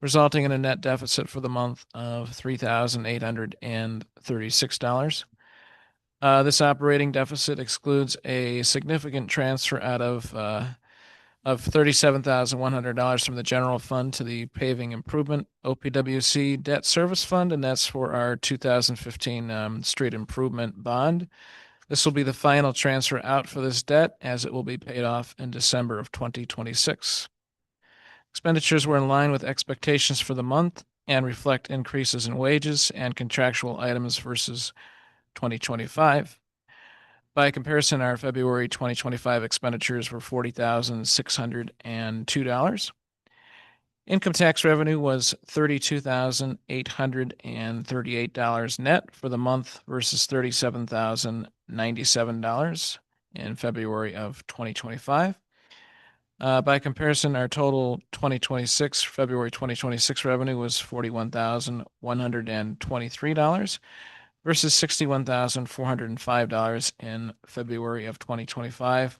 resulting in a net deficit for the month of $3,836. This operating deficit excludes a significant transfer out of $37,100 from the general fund to the paving improvement OPWC debt service fund, and that's for our 2015 street improvement bond. This will be the final transfer out for this debt as it will be paid off in December of 2026. Expenditures were in line with expectations for the month and reflect increases in wages and contractual items versus 2025. By comparison, our February 2025 expenditures were $40,602. Income tax revenue was $32,838 net for the month versus $37,097 in February of 2025. By comparison, our total February 2026 revenue was $41,123 versus $61,405 in February of 2025.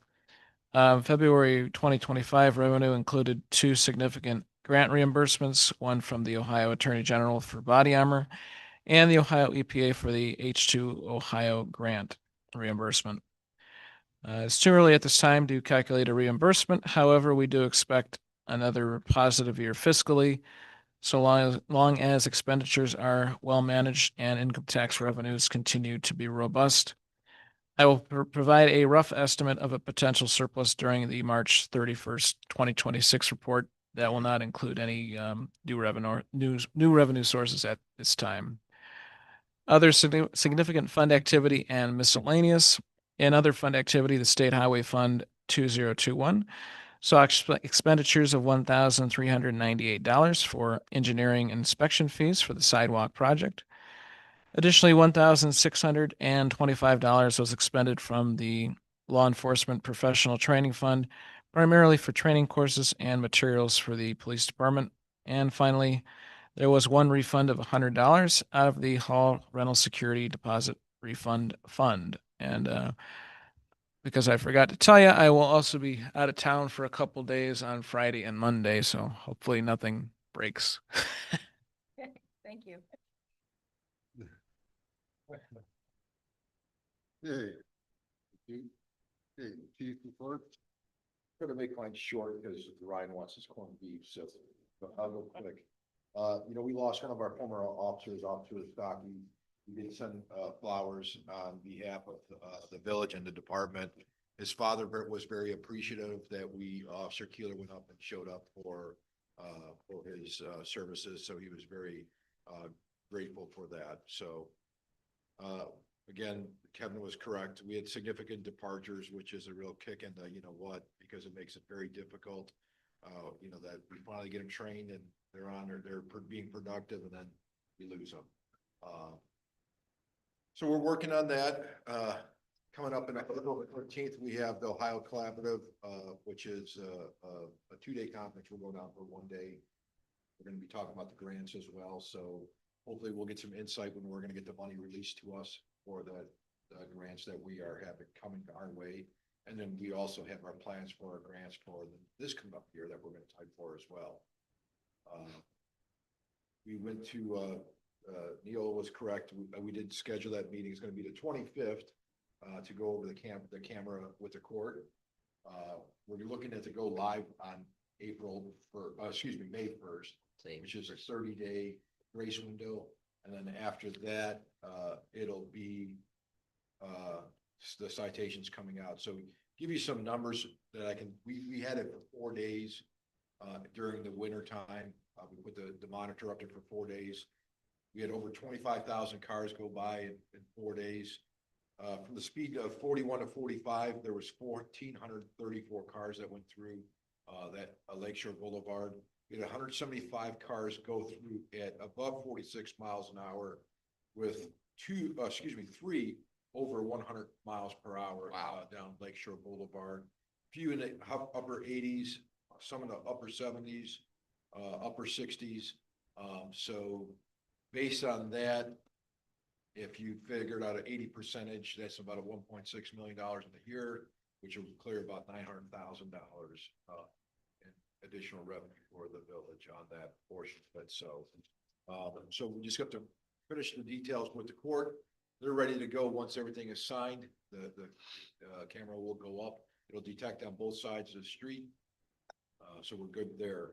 February 2025 revenue included two significant grant reimbursements, one from the Ohio Attorney General for body armor and the Ohio EPA for the H2 Ohio grant reimbursement. It's too early at this time to calculate a reimbursement. However, we do expect another positive year fiscally, so long as expenditures are well managed and income tax revenues continue to be robust. I will provide a rough estimate of a potential surplus during the March 31st, 2026 report. That will not include any new revenue sources at this time. Other significant fund activity and miscellaneous. In other fund activity, the State Highway Fund 2021 saw expenditures of $1,398 for engineering inspection fees for the sidewalk project. Additionally, $1,625 was expended from the Law Enforcement Professional Training Fund, primarily for training courses and materials for the police department. And finally, there was one refund of $100 out of the Hall Rental Security Deposit Refund Fund. And because I forgot to tell you, I will also be out of town for a couple days on Friday and Monday, so hopefully nothing breaks. Thank you. Okay. Okay, Chief report. Gonna make mine short because Ryan wants his corned beef, so but I'll go quick. We lost one of our former officers, Officer Stocky. We did send flowers on behalf of the village and the department. His father was very appreciative that Officer Keeler went up and showed up for his services, so he was very grateful for that. So again, Kevin was correct. We had significant departures, which is a real kick in the, because it makes it very difficult. That we finally get them trained and they're being productive, and then we lose them. So we're working on that. Coming up in October 13th, we have the Ohio Collaborative, which is a 2-day conference. We'll go down for 1 day. We're going to be talking about the grants as well. So hopefully we'll get some insight when we're going to get the money released to us for the grants that we are having coming our way. And then we also have our plans for our grants for this coming up year that we're going to type for as well. We went to, Neil was correct. We did schedule that meeting. It's going to be the 25th to go over the camera with the court. We're looking at to go live on May 1st, which is a 30-day grace window. And then after that, it'll be the citations coming out. So give you some numbers that we had it for 4 days during the winter time. We put the monitor up there for 4 days. We had over 25,000 cars go by in 4 days. From the speed of 41 to 45, there was 1,434 cars that went through that Lakeshore Boulevard. We had 175 cars go through at above 46 miles an hour with 3 over 100 miles per hour down Lakeshore Boulevard. Few in the upper 80s, some in the upper 70s, upper 60s. So based on that, if you figured out an 80%, that's about a $1.6 million in a year, which will clear about $900,000 in additional revenue for the village on that portion of it. So we just got to finish the details with the court. They're ready to go once everything is signed. The camera will go up. It'll detect on both sides of the street. So we're good there.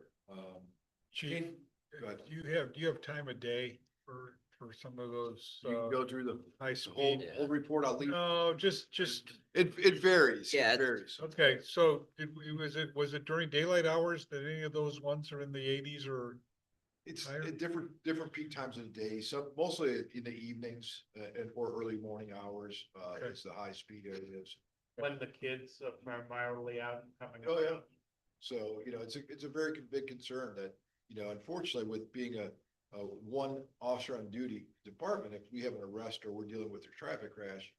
Chief, go ahead. do you have time of day for for some of those, You can go through the high whole, speed? whole report. I'll leave. No, just, It varies. Yeah, It varies. okay, so was it during daylight hours that any of those ones are in the eighties or? It's Higher? at different peak times of the day, so mostly in the evenings, and or early morning hours, Okay. it's the high speed areas. When the kids are primarily out and coming. Oh, yeah. So, it's a very big concern that, unfortunately with being a one officer on duty department, if we have an arrest or we're dealing with a traffic crash,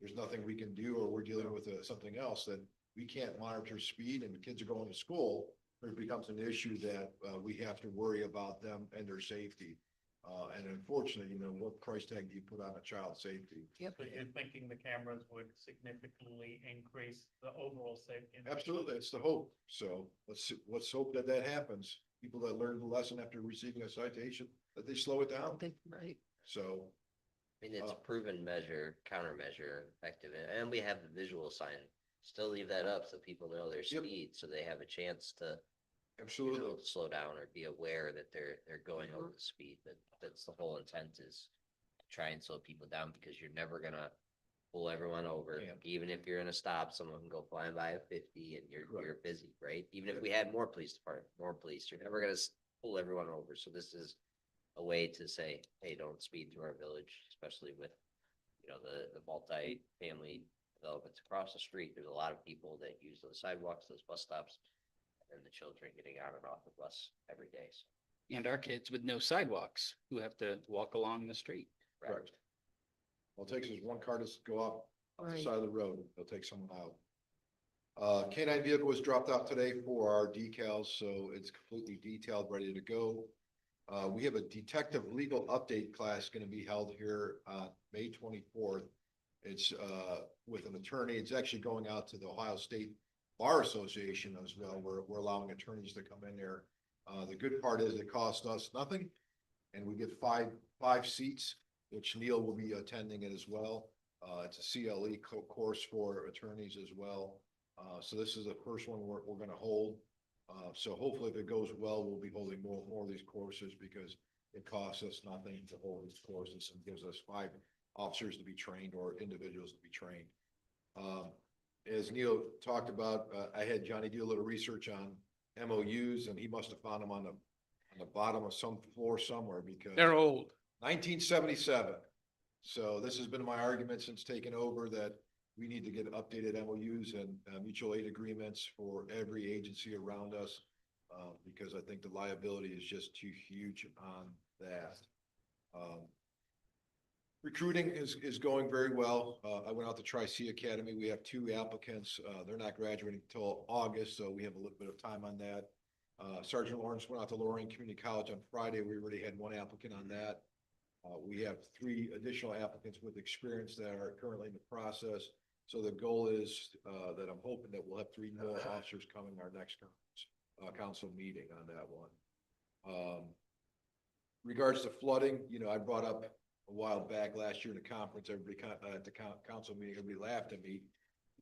there's nothing we can do, or we're dealing with something else, then we can't monitor speed and the kids are going to school. It becomes an issue that we have to worry about them and their safety. And unfortunately, what price tag do you put on a child's safety? Yep. So you're thinking the cameras would significantly increase the overall safety? Absolutely, it's the hope. So let's hope that happens. People that learn the lesson after receiving a citation, that they slow it down. Right. So, I mean, it's a proven measure, countermeasure, effective, and we have the visual sign. Still leave that up so people know their Yep. speed, so they have a chance to absolutely. slow down or be aware that they're going over the speed. That's the whole intent, is to try and slow people down, because you're never gonna pull everyone over. Yeah. Even if you're in a stop, someone can go flying by at 50 and you're Correct. busy, right? Even if we had more police department, more police, you're never gonna pull everyone over. So this is a way to say, hey, don't speed through our village, especially with, the multi-family developments across the street. There's a lot of people that use those sidewalks, those bus stops, and the children getting on and off the bus every day. So, And our kids with no sidewalks who have to walk along the street. Correct. All it takes is one car to go up the Right. side of the road, they'll take someone out. Canine vehicle was dropped off today for our decals, so it's completely detailed, ready to go. We have a detective legal update class gonna be held here on May 24th. It's with an attorney. It's actually going out to the Ohio State Bar Association as well. We're allowing attorneys to come in there. The good part is it costs us nothing, and we get five seats, which Neil will be attending it as well. It's a CLE course for attorneys as well. So this is the first one we're gonna hold. So hopefully if it goes well, we'll be holding more of these courses, because it costs us nothing to hold these courses and gives us 5 officers to be trained or individuals to be trained. As Neil talked about, I had Johnny do a little research on MOUs, and he must have found them on the bottom of some floor somewhere, because They're old. 1977. So this has been my argument since taking over, that we need to get updated MOUs and mutual aid agreements for every agency around us, because I think the liability is just too huge on that. Recruiting is going very well. I went out to Tri-C Academy. We have 2 applicants. They're not graduating until August, so we have a little bit of time on that. Sergeant Lawrence went out to Lorraine Community College on Friday. We already had 1 applicant on that. We have 3 additional applicants with experience that are currently in the process. So the goal is that I'm hoping that we'll have 3 more officers coming our next council meeting on that one. Regards to flooding, I brought up a while back last year in the conference, everybody at the council meeting, everybody laughed at me.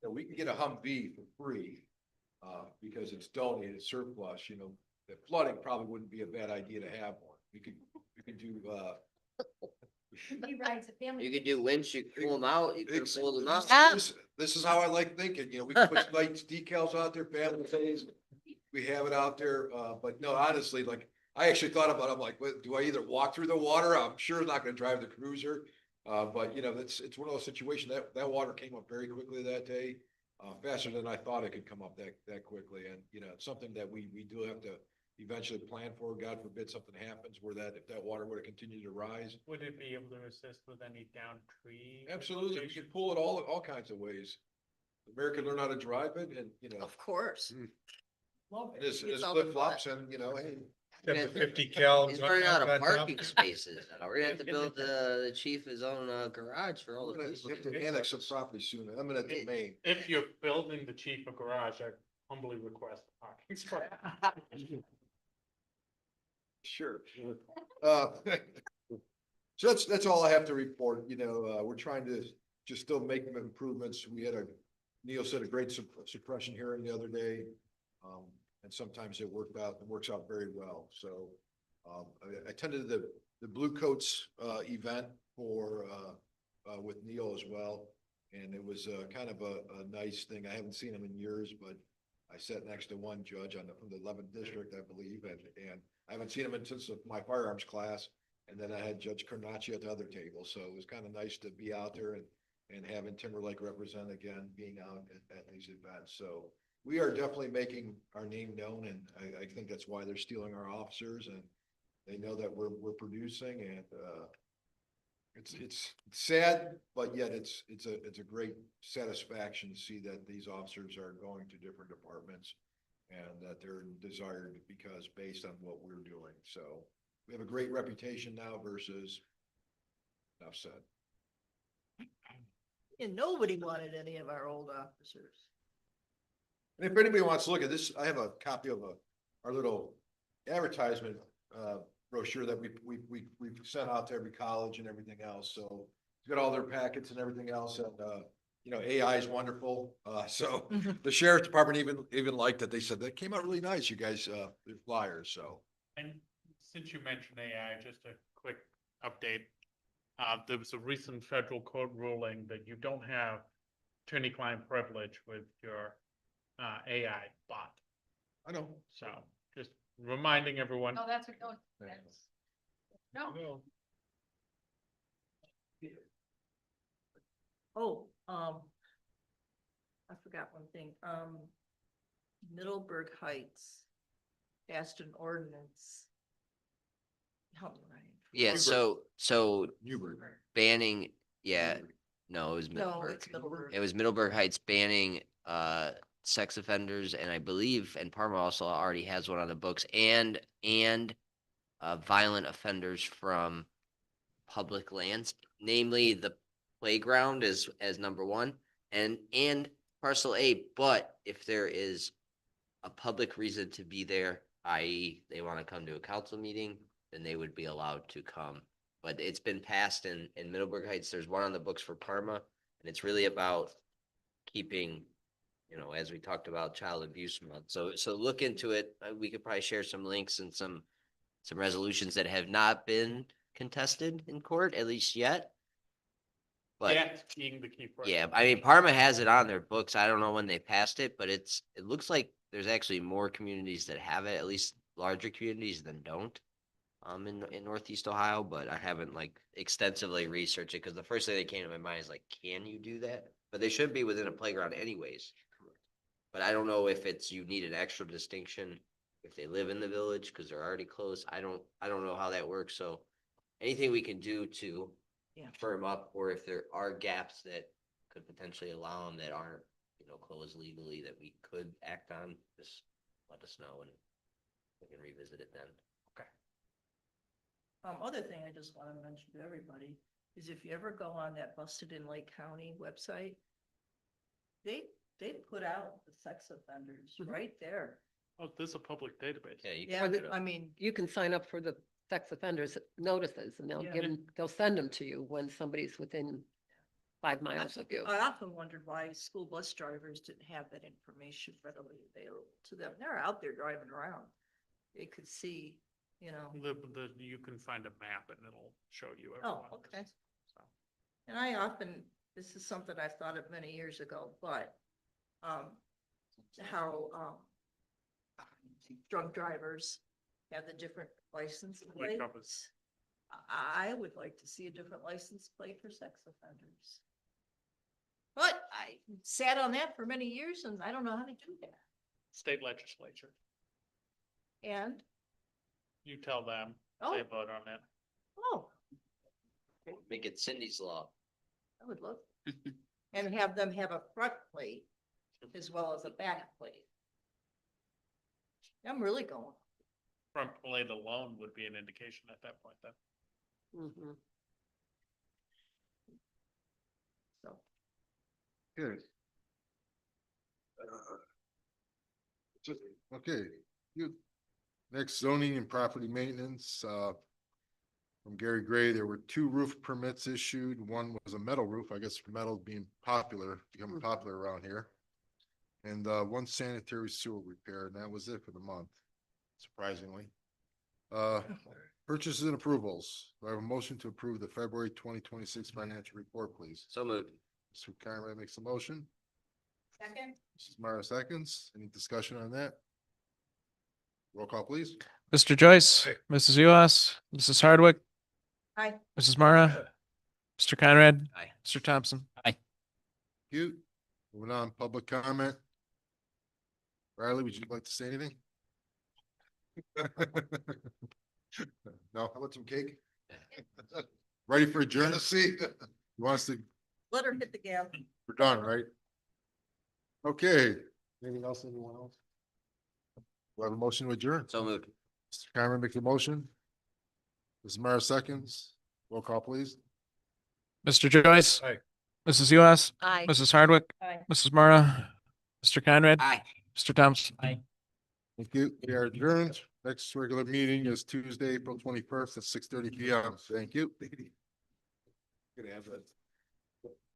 We can get a Humvee for free because it's donated surplus. The flooding probably wouldn't be a bad idea to have one. We could do He rides a family. you could do winch, you could pull them out, you could pull them out. This is how I like thinking, we can put lights, decals out there, family days. We have it out there, but no, honestly, like, I actually thought about it. I'm like, what, do I either walk through the water? I'm sure it's not gonna drive the cruiser. But it's one of those situations that water came up very quickly that day, faster than I thought it could come up that quickly. And, it's something that we do have to eventually plan for. God forbid something happens where if that water were to continue to rise. Would it be able to assist with any down tree? Absolutely. We can pull it all kinds of ways. America learn how to drive it, and, Of course. Love it. this It's all flip flops, and, hey. 10 to 50 cal. He's running out of on top. parking spaces. We're gonna have to build the chief his own garage for all I'm the gonna police. have to annex some property soon. I'm gonna domain. If you're building the chief a garage, I humbly request a parking spot. Sure. So that's all I have to report. We're trying to just still make improvements. Neil said a great suppression hearing the other day. And sometimes it works out very well. So I attended the the Blue Coats, event for, with Neil as well. And it was, kind of a nice thing. I haven't seen him in years, but I sat next to one judge from the 11th district, I believe, and I haven't seen him since my firearms class. And then I had Judge Carnacci at the other table, so it was kind of nice to be out there and having Timberlake represent again, being out at these events. So we are definitely making our name known, and I think that's why they're stealing our officers, and they know that we're producing, and it's sad, but yet it's a great satisfaction to see that these officers are going to different departments and that they're desired because based on what we're doing. So we have a great reputation now versus enough said. And nobody wanted any of our old officers. And if anybody wants to look at this, I have a copy of our little advertisement brochure that we've sent out to every college and everything else. So it's got all their packets and everything else. And you know, AI is wonderful. So the sheriff's department even liked it. They said that came out really nice, you guys, the flyers. So And since you mentioned AI, just a quick update. There was a recent federal court ruling that you don't have attorney-client privilege with your AI bot. I know. So just reminding everyone. No, that's, no, that's, no. Oh, I forgot one thing, Middleburg Heights passed an ordinance. Help me, Ryan. Yeah, so Newburgh. banning, yeah, no, it was No, Middleburg. it's Middleburg. It was Middleburg Heights banning sex offenders, and I believe, and Parma also already has one on the books, and violent offenders from public lands, namely the playground as number one, and parcel A. But if there is a public reason to be there, i.e. they want to come to a council meeting, then they would be allowed to come. But it's been passed in Middleburg Heights. There's one on the books for Parma, and it's really about keeping, you know, as we talked about, child abuse month. So look into it. We could probably share some links and some resolutions that have not been contested in court, at least yet. But Yet being the key phrase. yeah, I mean, Parma has it on their books. I don't know when they passed it, but it looks like there's actually more communities that have it, at least larger communities than don't. In Northeast Ohio, but I haven't like extensively researched it because the first thing that came to my mind is like, can you do that? But they should be within a playground anyways. But I don't know if you need an extra distinction if they live in the village because they're already close. I don't know how that works. So anything we can do to firm up, or if there are gaps that could potentially allow them that aren't, you know, closed legally that we could act on, just let us know and we can revisit it then. Okay. Other thing I just want to mention to everybody is if you ever go on that Busted in Lake County website, they put out the sex offenders right there. Oh, there's a public database. Yeah, you Yeah, can. I mean, You can sign up for the sex offenders notices and they'll Yeah. they'll send them to you when somebody's within 5 miles of you. I often wondered why school bus drivers didn't have that information readily available to them. They're out there driving around. They could see, you know, You can find a map and it'll show you. oh, everyone. okay. So. And I often, this is something I've thought of many years ago, but, how, drunk drivers have the different license Like covers. plates. I would like to see a different license plate for sex offenders. But I sat on that for many years and I don't know how to do that. State legislature. And, You tell them, oh, they vote on it. oh, Make it Cindy's law. I would love. And have them have a front plate as well as a back plate. I'm really going. Front plate alone would be an indication at that point then. Mhm. So, Good. Okay, you, next zoning and property maintenance, from Gary Gray, there were 2 roof permits issued. One was a metal roof, I guess metal being becoming popular around here. And, 1 sanitary sewer repair, and that was it for the month, surprisingly. Purchases and approvals. Do I have a motion to approve the February 2026 financial report, please? So moved. Mr. Conrad makes a motion. Second? Mrs. Mara seconds. Any discussion on that? Roll call, please. Mr. Joyce, Aye. Mrs. Ulas, Mrs. Hardwick, Aye. Mrs. Mara, Mr. Conrad. Aye. Mr. Thompson. You. Moving on, public comment. Riley, would you like to say anything? No, how about some cake? Ready for adjournment? See, you want us to, Let her hit the gal. we're done, right? Okay. Anything else, anyone else? Do I have a motion to adjourn? So moved. Mr. Cameron makes a motion. Mrs. Mara seconds. Roll call, please. Mr. Joyce. Aye. Mrs. Ulas, Aye. Mrs. Hardwick, Aye. Mrs. Mara, Mr. Conrad. Aye. Mr. Thompson. Thank you. We are adjourned. Next regular meeting is Tuesday, April 21st at 6:30 PM. Thank you. Gonna have that.